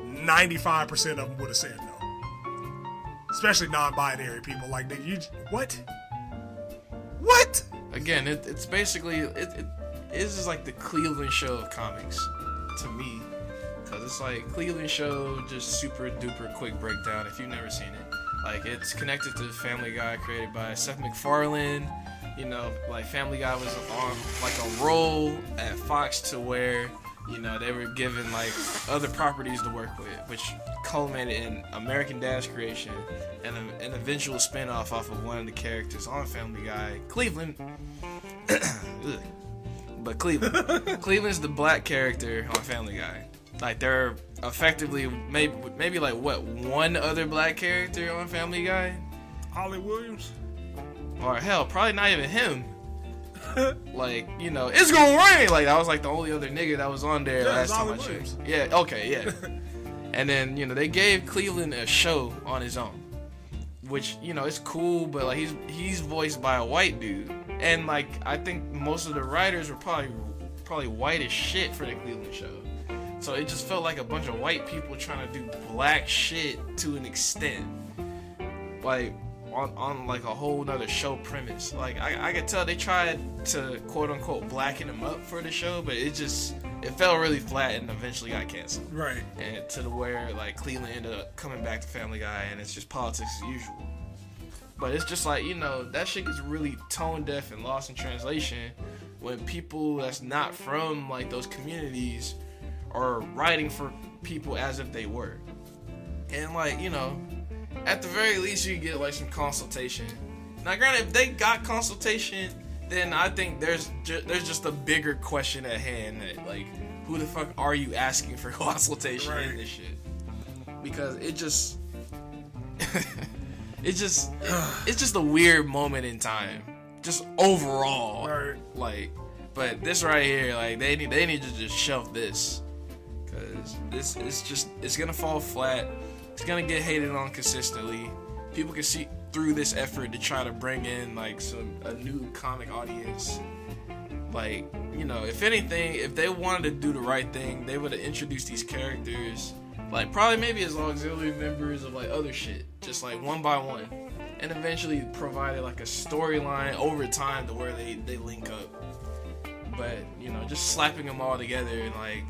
95% of them would have said no. Especially non-binary people. Like, what?
Again, it's basically, it is like the Cleveland show of comics, to me. Cause it's like Cleveland Show, just super duper quick breakdown if you've never seen it. Like, it's connected to Family Guy, created by Seth MacFarlane. You know, like, Family Guy was on like a roll at Fox to where, you know, they were given like other properties to work with, which culminated in American Dad's creation and an eventual spinoff off of one of the characters on Family Guy, Cleveland. But Cleveland's the black character on Family Guy. Like, there are effectively maybe like what, one other black character on Family Guy?
Holly Williams?
Or hell, probably not even him. Like, you know, it's gonna rain. Like, that was like the only other nigga that was on there last time I checked. Yeah, okay, yeah. And then, you know, they gave Cleveland a show on his own, which, you know, it's cool, but like he's voiced by a white dude, and like I think most of the writers were probably white as shit for the Cleveland Show. So it just felt like a bunch of white people trying to do black shit to an extent, like on like a whole nother show premise. Like I could tell they tried to quote unquote blacken him up for the show, but it felt really flat and eventually got canceled.
Right.
And to the where like Cleveland ended up coming back to Family Guy, and it's just politics as usual. But it's just like, you know, that shit gets really tone deaf and lost in translation when people that's not from like those communities are writing for people as if they were. And like, you know, at the very least you get like some consultation. Now granted, if they got consultation, then I think there's just a bigger question at hand that, like, who the fuck are you asking for consultation in this shit? Because it just it's just a weird moment in time, just overall.
Right.
Like, but this right here, like, they need to just shelf this, because it's gonna fall flat. It's gonna get hated on consistently. People can see through this effort to try to bring in like a new comic audience. Like, you know, if anything, if they wanted to do the right thing, they would have introduced these characters, like probably maybe as auxiliary members of like other shit, just like one by one, and eventually provided like a storyline over time to where they link up. But, you know, just slapping them all together and like,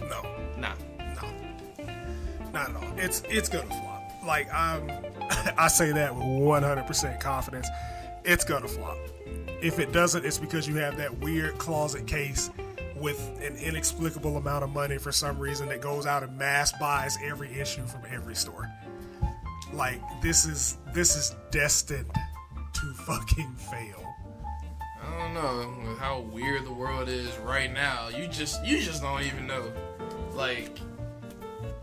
no,
nah,
not at all. It's gonna flop. Like, I say that with 100% confidence. It's gonna flop. If it doesn't, it's because you have that weird closet case with an inexplicable amount of money for some reason that goes out and mass buys every issue from every store. Like, this is destined to fucking fail.
I don't know with how weird the world is right now. You just don't even know. Like,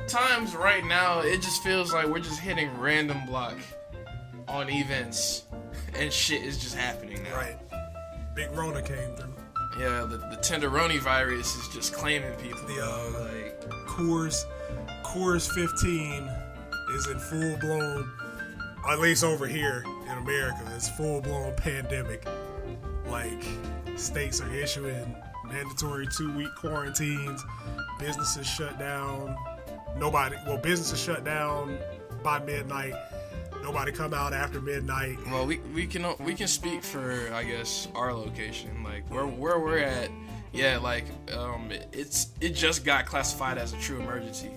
times right now, it just feels like we're just hitting random block on events, and shit is just happening now.
Right. Big Rona came through.
Yeah, the Tenderoni virus is just claiming people.
The Coors 15 is in full blown, at least over here in America, it's full blown pandemic. Like, states are issuing mandatory 2-week quarantines, businesses shut down. Businesses shut down by midnight. Nobody come out after midnight.
Well, we can speak for, I guess, our location, like where we're at. Yeah, like it just got classified as a true emergency.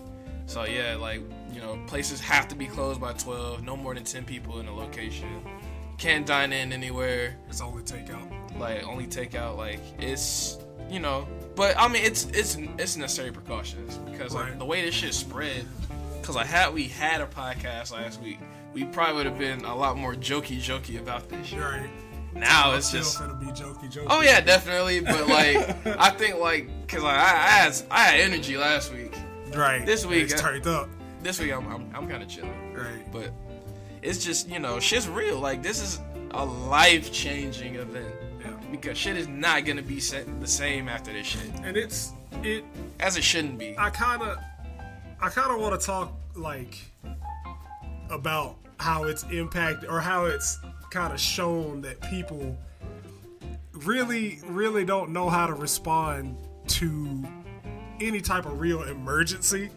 So yeah, like, you know, places have to be closed by 12. No more than 10 people in a location. Can't dine in anywhere.
It's only takeout.
Like, only takeout. Like, it's, you know. But I mean, it's necessary precautions, because like the way this shit spread. Because we had a podcast last week, we probably would have been a lot more jokey about this shit.
Right.
Now it's just
gonna be jokey.
Oh yeah, definitely. But like, I think like, because like, I had energy last week.
Right.
This week
it's turned up.
This week I'm kind of chilling.
Right.
But it's just, you know, shit's real. Like, this is a life-changing event. Because shit is not gonna be the same after this shit,
and it
as it shouldn't be.
I kind of want to talk like about how it's impacted, or how it's kind of shown that people really don't know how to respond to any type of real emergency,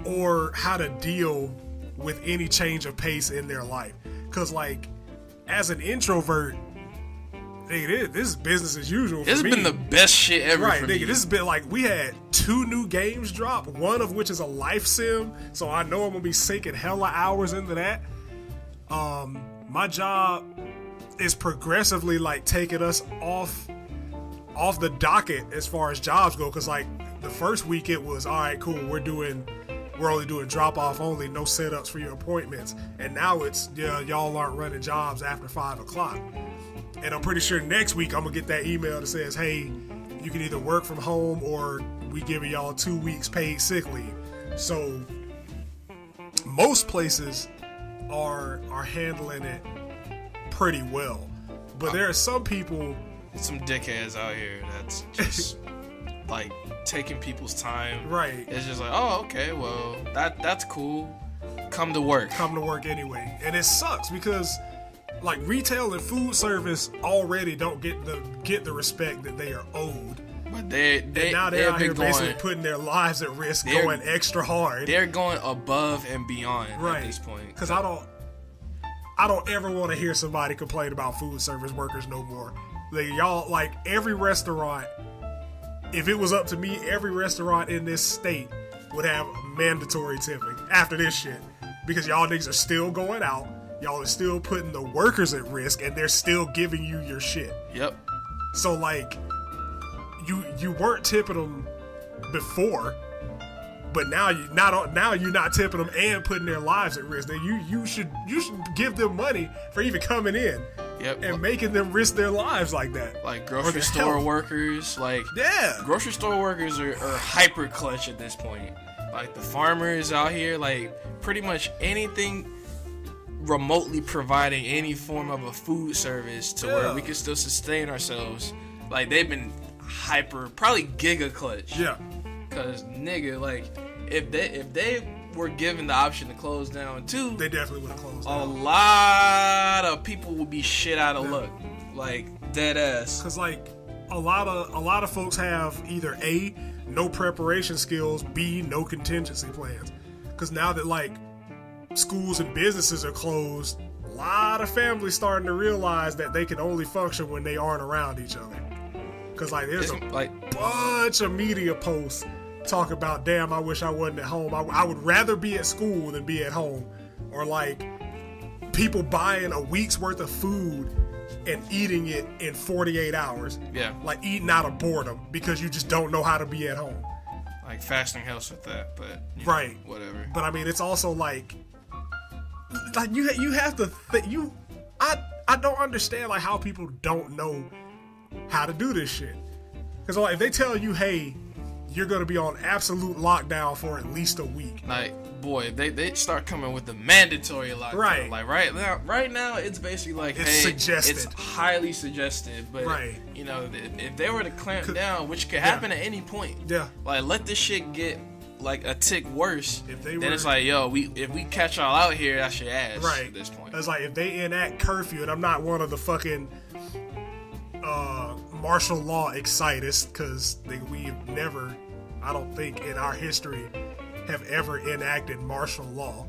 or how to deal with any change of pace in their life. Because like, as an introvert, nigga, this is business as usual.
This
for
has
me.
been the best shit ever.
Right,
for
nigga.
me.
This has been like we had 2 new games drop. One of which is a life sim, so I know I'm gonna be sinking hella hours into that. My job is progressively like taking us off the docket as far as jobs go. Cause like the first week it was all right, cool. We're only doing drop off only, no setups for your appointments. And now it's y'all aren't running jobs after 5 o'clock. And I'm pretty sure next week I'm gonna get that email that says, hey, you can either work from home or we giving y'all 2 weeks paid sick leave. So most places are handling it pretty well. But there are some people,
some dickheads out here that's just like taking people's time.
right?
It's just like, oh, okay, well, that's cool. Come to work.
Come to work anyway. And it sucks because like retail and food service already don't get the respect that they are owed.
But they
now they're out here
going,
basically putting their lives at risk, going extra hard.
They're going above and beyond at this point.
Because I don't ever want to hear somebody complain about food service workers no more. Like, y'all, like every restaurant, if it was up to me, every restaurant in this state would have mandatory tipping after this shit. Because y'all niggas are still going out, y'all are still putting the workers at risk, and they're still giving you your shit.
Yep.
So like, you weren't tipping them before, but now you're not tipping them and putting their lives at risk. Then you should give them money for even coming in.
Yep.
And making them risk their lives like that.
Like grocery store workers, like grocery store workers are hyper clutch at this point. Like the farmers out here, like pretty much anything remotely providing any form of a food service to where we can still sustain ourselves. Like they've been hyper, probably giga clutch.
Yeah.
Cause nigga, like if they were given the option to close down too,
they definitely would have closed down.
A lot of people would be shit out of luck, like dead ass.
Cause like a lot of folks have either A, no preparation skills, B, no contingency plans. Cause now that like schools and businesses are closed, a lot of families starting to realize that they can only function when they aren't around each other. Cause like there's a bunch of media posts talk about, damn, I wish I wasn't at home. I would rather be at school than be at home. Or like people buying a week's worth of food and eating it in 48 hours.
Yeah. Like
eating out of boredom because you just don't know how to be at home.
Like fasting helps with that, but
right,
whatever.
But I mean, it's also like you have to think. I don't understand like how people don't know how to do this shit. Because like if they tell you, hey, you're gonna be on absolute lockdown for at least a week.
Like, boy, they start coming with the mandatory lockdown.
Right.
Like right now, it's basically like,
it's
hey,
suggested.
It's highly suggested. But you know, if they were to clamp down, which could happen at any point.
Yeah.
Like let this shit get like a tick worse.
Then
it's like, yo, if we catch y'all out here, that's your ass.
Right.
At this point.
It's like if they enact curfew, and I'm not one of the fucking martial law exciters, because we've never, I don't think in our history, have ever enacted martial law.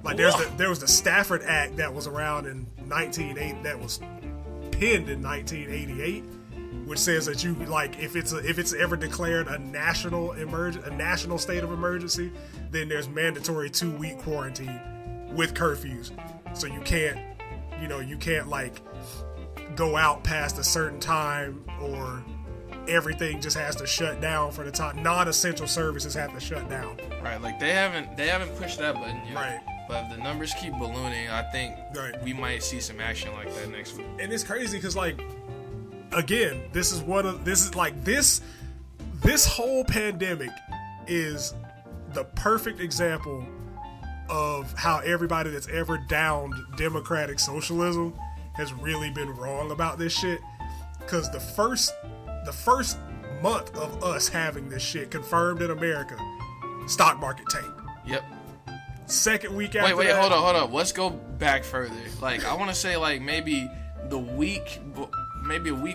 Like there was the Stafford Act that was around in 1980, that was penned in 1988, which says that you like if it's ever declared a national state of emergency, then there's mandatory 2-week quarantine with curfews. So you can't like go out past a certain time, or everything just has to shut down for the time. Non-essential services have to shut down.
Right, like they haven't pushed that button yet.
Right.
But if the numbers keep ballooning, I think we might see some action like that next week.
And it's crazy because like again, this whole pandemic is the perfect example of how everybody that's ever downed democratic socialism has really been wrong about this shit. Because the first month of us having this shit confirmed in America, stock market tanked.
Yep.
Second week after
wait,
that,
hold on. Let's go back further. Like, I want to say like maybe a week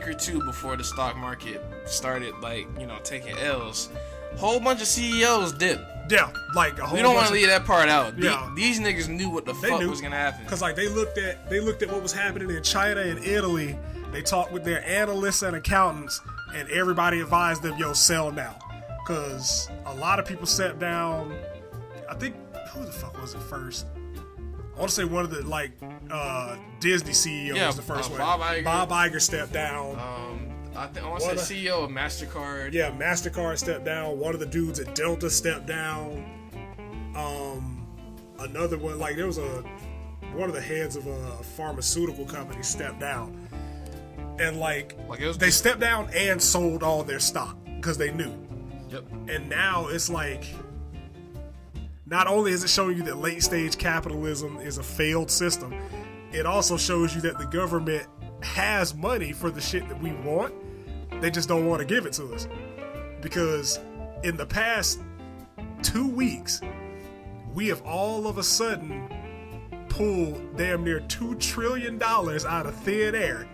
or two before the stock market started, like, you know, taking L's, whole bunch of CEOs dipped.
Yeah, like a whole.
We don't want to leave that part out.
Yeah.
These niggas knew what the fuck was gonna happen.
Because like they looked at what was happening in China and Italy They talked with their analysts and accountants, and everybody advised them, yo, sell now. Because a lot of people stepped down. I think, who the fuck was it first? I want to say one of the, Disney CEOs was the first one.
Bob
Iger stepped down.
I want to say CEO of MasterCard.
Yeah, MasterCard stepped down. One of the dudes at Delta stepped down. Another one, there was one of the heads of a pharmaceutical company stepped down. And they stepped down and sold all their stock because they knew.
Yep.
And now it's not only is it showing you that late stage capitalism is a failed system, it also shows you that the government has money for the shit that we want. They just don't want to give it to us. Because in the past 2 weeks, we have all of a sudden pulled damn near $2 trillion out of thin air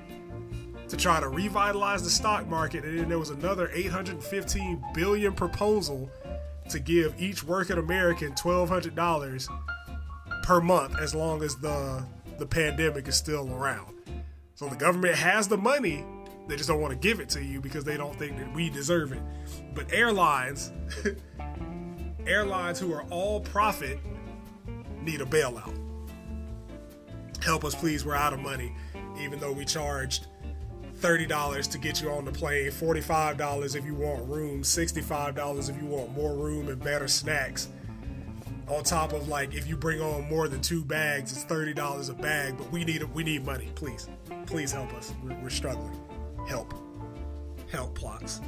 to try to revitalize the stock market. And then there was another $815 billion proposal to give each working American $1,200 per month as long as the pandemic is still around. So the government has the money, they just don't want to give it to you because they don't think that we deserve it. But airlines who are all profit need a bailout. Help us please, we're out of money. Even though we charged $30 to get you on the plane, $45 if you want room, $65 if you want more room and better snacks. On top of if you bring on more than 2 bags, it's $30 a bag. But we need money, please. Please help us. We're struggling. Help plots.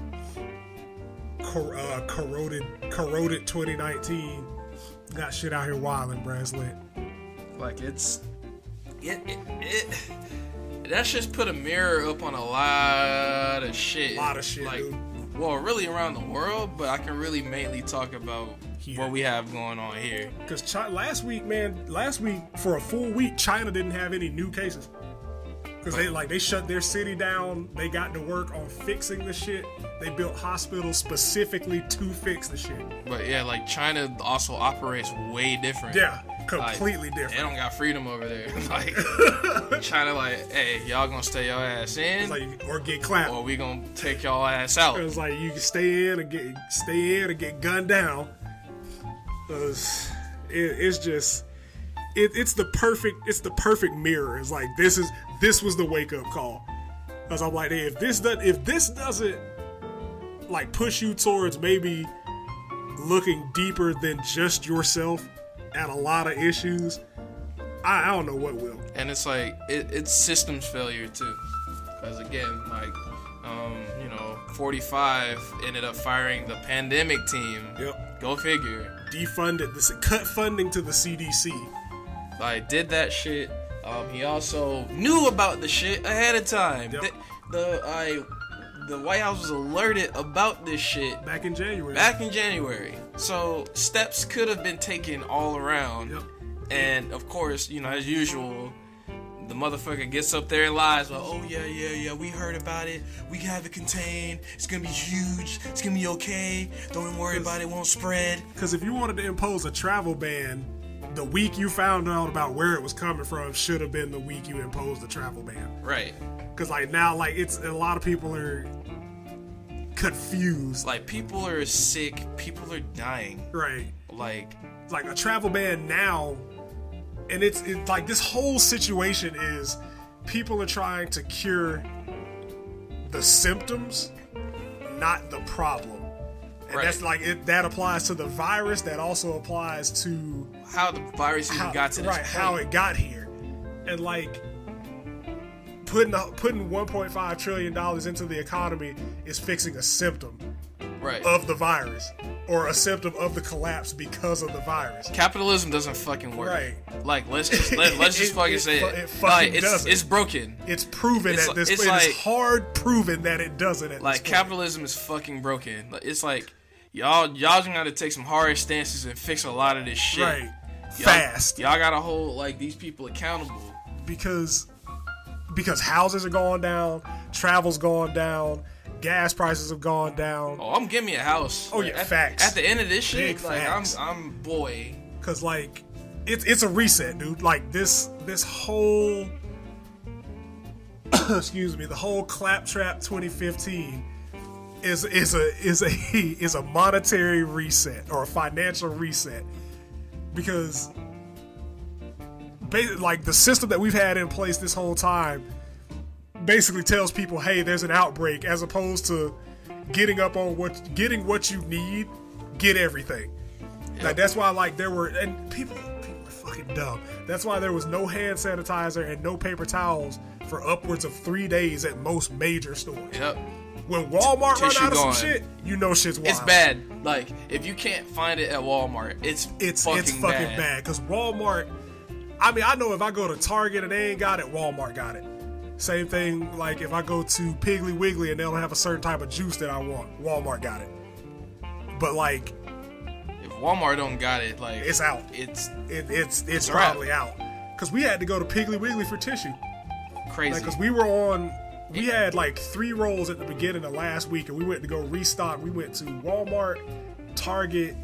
Corroded 2019. Got shit out here wilding, bruh. It's lit.
That's just put a mirror up on a lot of shit.
A lot of shit, dude.
Well, really around the world, but I can really mainly talk about what we have going on here.
Because last week for a full week, China didn't have any new cases. Because they shut their city down. They got to work on fixing the shit. They built hospitals specifically to fix the shit.
But yeah, China also operates way different.
Yeah, completely different.
They don't got freedom over there. China, hey, y'all gonna stay your ass in,
or get clapped,
or we gonna take y'all ass out.
It's you can stay in or get gunned down. It's just. It's the perfect mirror. It's this was the wake up call. Because I'm hey, if this doesn't push you towards maybe looking deeper than just yourself at a lot of issues, I don't know what will.
And it's it's systems failure too. Because again, 45 ended up firing the pandemic team.
Yep.
Go figure.
Defunded cut funding to the CDC.
Did that shit. He also knew about the shit ahead of time.
Yep.
The White House was alerted about this shit
back in January.
So steps could have been taken all around.
Yep.
And of course, as usual, the motherfucker gets up there and lies. Oh yeah, we heard about it. We have it contained. It's gonna be huge. It's gonna be okay. Don't worry about it. It won't spread.
Because if you wanted to impose a travel ban, the week you found out about where it was coming from should have been the week you imposed the travel ban.
Right.
Because now, it's a lot of people are confused.
People are sick. People are dying.
Right.
It's
a travel ban now, and it's this whole situation is people are trying to cure the symptoms, not the problem. And
right.
That's that applies to the virus. That also applies to
how the virus even got to this point.
How it got here, and putting $1.5 trillion into the economy is fixing a symptom,
right,
of the virus, or a symptom of the collapse because of the virus.
Capitalism doesn't fucking work.
Right.
Let's just fucking say it.
It fucking doesn't.
It's broken.
It's proven at this point. It's hard proven that it doesn't at this point.
Capitalism is fucking broken. It's y'all just gotta take some hard stances and fix a lot of this shit.
Right. Fast.
Y'all gotta hold these people accountable.
Because houses are going down, travel's going down, gas prices have gone down.
Oh, I'm getting me a house.
Oh yeah, facts.
At the end of this shit,
facts.
I'm boy.
Cause it's a reset, dude. This whole excuse me, the whole Claptrap 2015 is a monetary reset or a financial reset, because like the system that we've had in place this whole time basically tells people, hey, there's an outbreak, as opposed to getting what you need, get everything. Yep. Like that's why like there were, and people are fucking dumb. That's why there was no hand sanitizer and no paper towels for upwards of 3 days at most major stores.
Yep.
When Walmart run out of some shit, you know shit's wild.
It's bad. Like, if you can't find it at Walmart, it's fucking bad.
Because Walmart, I mean, I know if I go to Target and they ain't got it, Walmart got it. Same thing, like if I go to Piggly Wiggly and they don't have a certain type of juice that I want, Walmart got it. But like,
if Walmart don't got it, like
it's out. It's probably out. Because we had to go to Piggly Wiggly for tissue.
Crazy.
Because we had like 3 rolls at the beginning of last week, and we went to go restock. We went to Walmart, Target.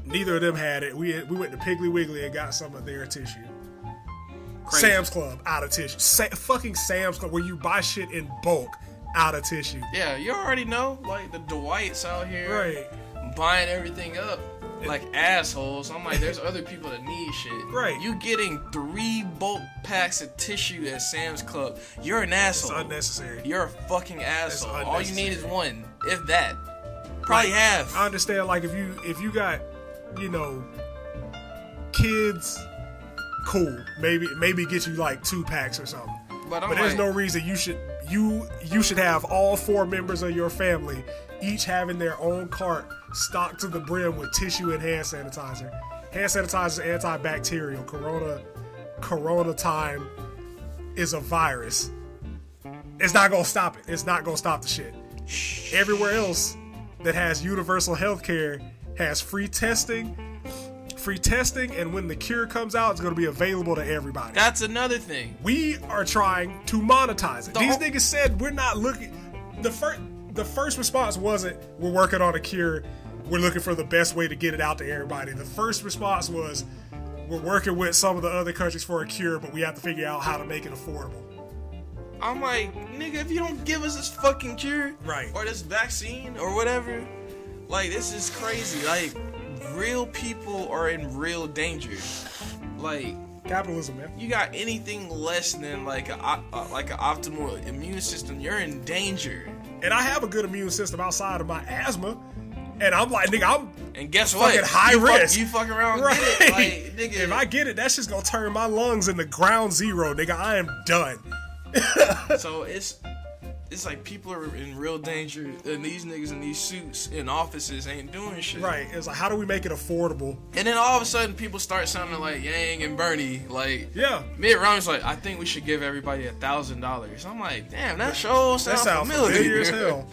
Neither of them had it. We went to Piggly Wiggly and got some of their tissue. Crazy. Sam's Club, out of tissue. Fucking Sam's Club, where you buy shit in bulk, out of tissue.
Yeah, you already know, like the Dwights out here,
right,
buying everything up like assholes. I'm like, there's other people that need shit.
Right.
You getting 3 bulk packs of tissue at Sam's Club, you're an asshole.
It's unnecessary.
You're a fucking asshole. All you need is 1, if that. Probably
like,
half.
I understand, like if you got, you know, kids, cool. Maybe get you like 2 packs or something. But there's no reason you should have all 4 members of your family each having their own cart stocked to the brim with tissue and hand sanitizer. Hand sanitizer is antibacterial. Corona time is a virus. It's not gonna stop it. It's not gonna stop the shit. Everywhere else that has universal health care has free testing, and when the cure comes out, it's going to be available to everybody.
That's another thing.
We are trying to monetize it. These niggas said we're not looking. The first response wasn't, we're working on a cure, we're looking for the best way to get it out to everybody. The first response was, we're working with some of the other countries for a cure, but we have to figure out how to make it affordable.
I'm like, nigga, if you don't give us this fucking cure,
right,
or this vaccine or whatever, like, this is crazy. Like, real people are in real danger. Like,
capitalism, man.
You got anything less than like an optimal immune system, you're in danger.
And I have a good immune system outside of my asthma, and I'm like, nigga,
and guess
fucking
what?
High risk.
You fucking around,
right?
Get it. Like, nigga,
if I get it, that's just gonna turn my lungs into ground zero, nigga. I am done.
So it's like people are in real danger, and these niggas in these suits in offices ain't doing shit.
Right. It's like, how do we make it affordable?
And then all of a sudden, people start sounding like Yang and Bernie. Like,
yeah.
Mitt Romney's like, I think we should give everybody $1,000. I'm like, damn, that sure sounds familiar
as hell.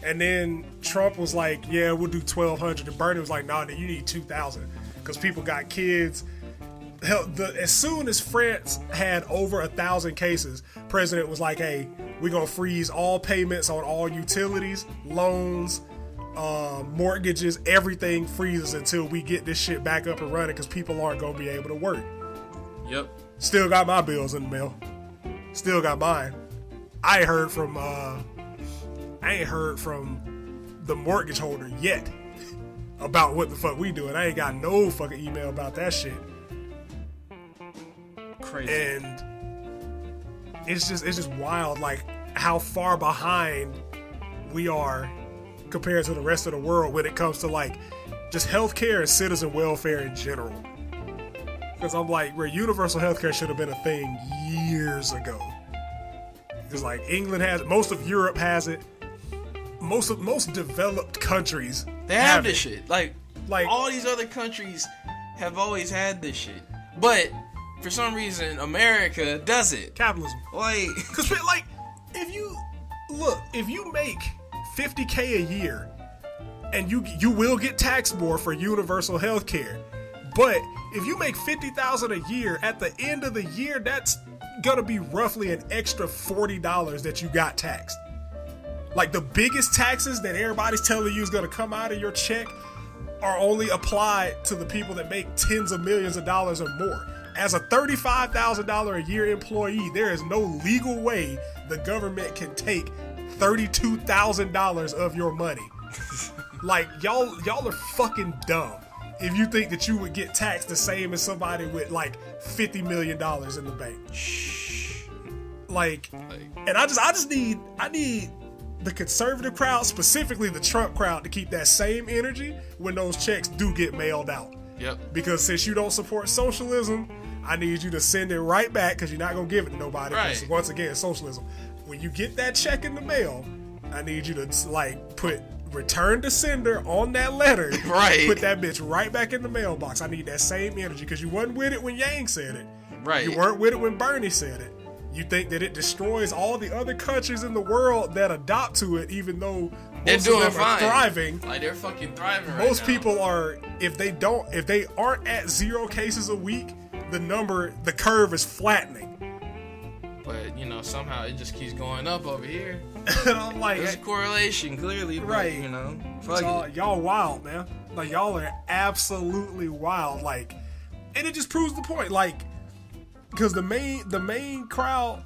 And then Trump was like, yeah, we'll do $1,200. And Bernie was like, nah, you need $2,000 because people got kids. Hell, as soon as France had over 1,000 cases, president was like, hey, we're going to freeze all payments on all utilities, loans, mortgages, everything freezes until we get this shit back up and running because people aren't going to be able to work.
Yep.
Still got my bills in the mail. Still got mine. I ain't heard from the mortgage holder yet about what the fuck we doing. I ain't got no fucking email about that shit.
Crazy.
And it's just wild, like how far behind we are compared to the rest of the world when it comes to like just healthcare and citizen welfare in general. Because I'm like, where universal healthcare should have been a thing years ago. Because like England has it, most of Europe has it, most developed countries
they have this shit. Like all these other countries have always had this shit, but for some reason, America does it.
Capitalism.
Like,
because like, if you make $50K a year, and you will get taxed more for universal health care, but if you make $50,000 a year, at the end of the year, that's gonna be roughly an extra $40 that you got taxed. Like, the biggest taxes that everybody's telling you is gonna come out of your check are only applied to the people that make tens of millions of dollars or more. As a $35,000 a year employee, there is no legal way the government can take $32,000 of your money. Like, y'all are fucking dumb if you think that you would get taxed the same as somebody with like $50 million in the bank. Like, and I need the conservative crowd, specifically the Trump crowd, to keep that same energy when those checks do get mailed out.
Yep.
Because since you don't support socialism, I need you to send it right back, because you're not going to give it to nobody.
Right.
Once again, socialism. When you get that check in the mail, I need you to like put return to sender on that letter.
Right.
Put that bitch right back in the mailbox. I need that same energy, because you wasn't with it when Yang said it.
Right.
You weren't with it when Bernie said it. You think that it destroys all the other countries in the world that adopt to it, even though
they're
most
doing
of them
fine.
are thriving.
Like, they're fucking thriving right
Most
now.
people are, if they aren't at 0 cases a week, the curve is flattening.
But, you know, somehow it just keeps going up over here.
And I'm like,
There's a correlation, clearly. But,
Right.
you know, fuck it.
y'all wild, man. Like, y'all are absolutely wild. Like, and it just proves the point. Like, because the main crowd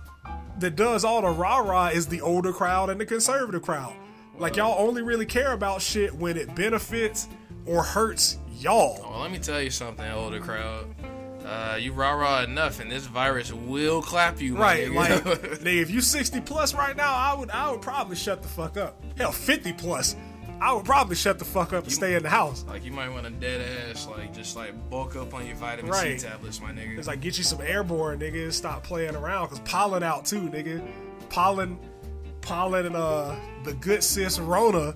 that does all the rah-rah is the older crowd and the conservative crowd. Like, y'all only really care about shit when it benefits or hurts y'all.
Well, let me tell you something, older crowd. You rah-rah enough, and this virus will clap you, my
Right,
nigga.
like, nigga, if you 60 plus right now, I would probably shut the fuck up. Hell, 50 plus, I would probably shut the fuck up and stay in the house.
Like, you might want to dead ass, like, just like bulk up on your vitamin
Right.
C tablets, my nigga.
It's like, get you some airborne, nigga, and stop playing around, because pollen out too, nigga. Pollen and the good sis Rona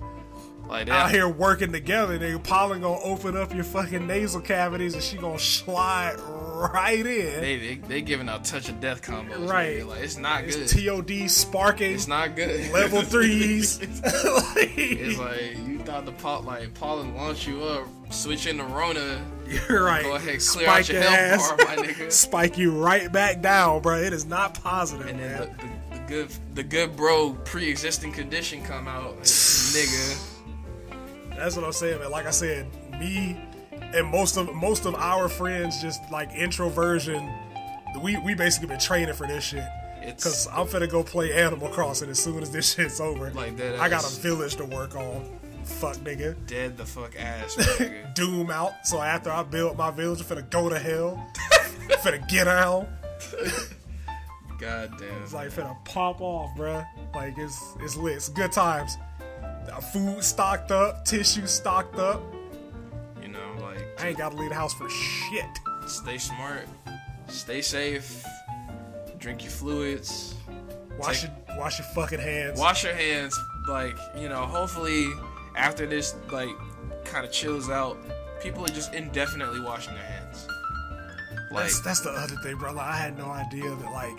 Like
out
that.
here working together, nigga. Pollen gonna open up your fucking nasal cavities and she gonna slide right in.
They giving out touch of death combos,
Right.
nigga. Like, it's not good.
It's TOD sparking.
It's not good.
Level 3s.
It's like, you thought the pollen launch you up, switch into Rona,
You're right.
go ahead, clear out your health bar, my nigga.
Spike you right back down, bro. It is not positive,
And
man.
then the good bro pre-existing condition come out, nigga.
That's what I'm saying, man. Like I said, me and most of our friends, just like introversion, we basically been training for this shit. Cause I'm finna go play Animal Crossing as soon as this shit's over.
Like that.
I got a village to work on. Fuck, nigga.
Dead the fuck ass, my nigga.
Doom out. So after I build my village, I'm finna go to hell. Finna get out.
God damn.
It's like finna pop off, bruh. Like it's lit. It's good times. Food stocked up, tissue stocked up.
You know, like,
I ain't gotta leave the house for shit.
stay smart, stay safe, drink your fluids,
Wash your fucking hands.
wash your hands. Like, you know, hopefully after this, like, kind of chills out, people are just indefinitely washing their hands. Like,
That's the other thing, bro. Like, I had no idea that like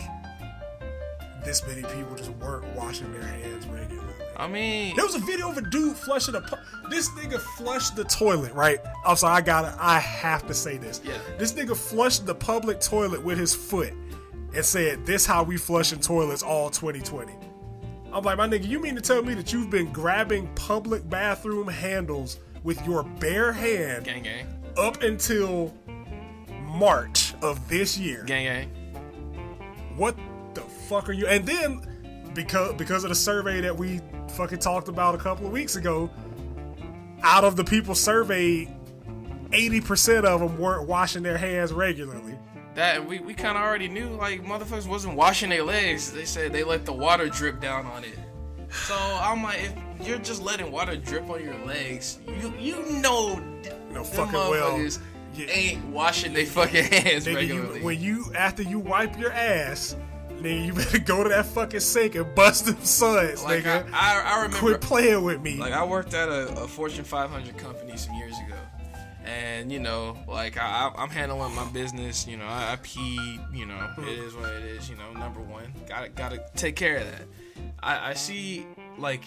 this many people just weren't washing their hands regularly.
I mean,
There was a video of a dude flushing this nigga flushed the toilet, right? I'm sorry, I have to say this.
Yeah.
This nigga flushed the public toilet with his foot and said, "This how we flushing toilets all 2020." I'm like, my nigga, you mean to tell me that you've been grabbing public bathroom handles with your bare hand
gang gang,
up until March of this year?
gang gang.
What the fuck are you? And then because of the survey that we fucking talked about a couple of weeks ago, out of the people surveyed, 80% of them weren't washing their hands regularly.
That we kind of already knew, like, motherfuckers wasn't washing their legs. They said they let the water drip down on it. So I'm like, if you're just letting water drip on your legs, you know,
No
them
fucking well.
motherfuckers
Yeah.
ain't washing their fucking hands
Nigga,
regularly.
after you wipe your ass, then you better go to that fucking sink and bust them suds,
Like,
nigga.
I remember,
Quit playing with me.
like, I worked at a Fortune 500 company some years ago. And, you know, like, I'm handling my business, you know, I pee, you know, it is what it is, you know, number one. Gotta take care of that. I see, like,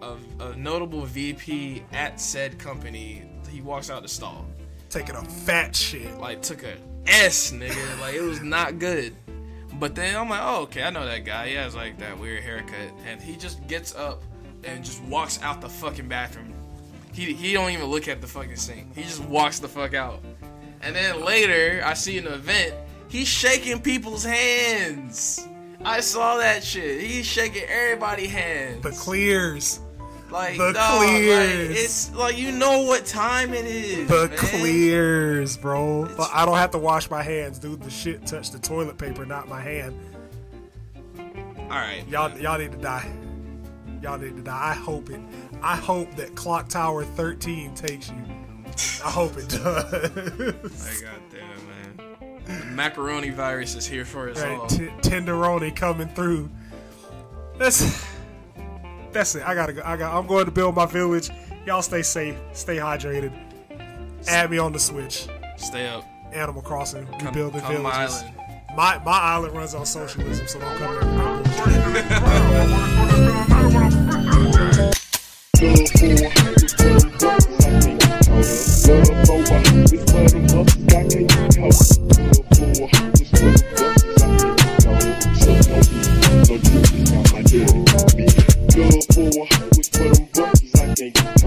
a notable VP at said company, he walks out the stall.
Taking a fat shit.
Like, took a S, nigga. Like, it was not good. But then I'm like, oh, okay, I know that guy. He has, like, that weird haircut. And he just gets up and just walks out the fucking bathroom. He don't even look at the fucking sink. He just walks the fuck out. And then later, I see an event, He's shaking people's hands. I saw that shit. He's shaking everybody's hands.
The clears.
Like,
the
dog,
clears.
Like, it's like, you know what time it is.
The
man.
clears, bro. But I don't have to wash my hands, dude. The shit touched the toilet paper, not my hand.
Alright.
Y'all need to die. Y'all need to die. I hope that Clock Tower 13 takes you. I hope it does.
Like, goddamn, man. The macaroni virus is here for us
Right,
all.
tenderoni coming through. That's it. I gotta go. I'm going to build my village. Y'all stay safe. Stay hydrated. Add me on the Switch.
Stay up.
Animal Crossing. We building
come
villages.
island.
My island runs on socialism, so don't come there.
Good for, was for them bucks, I can't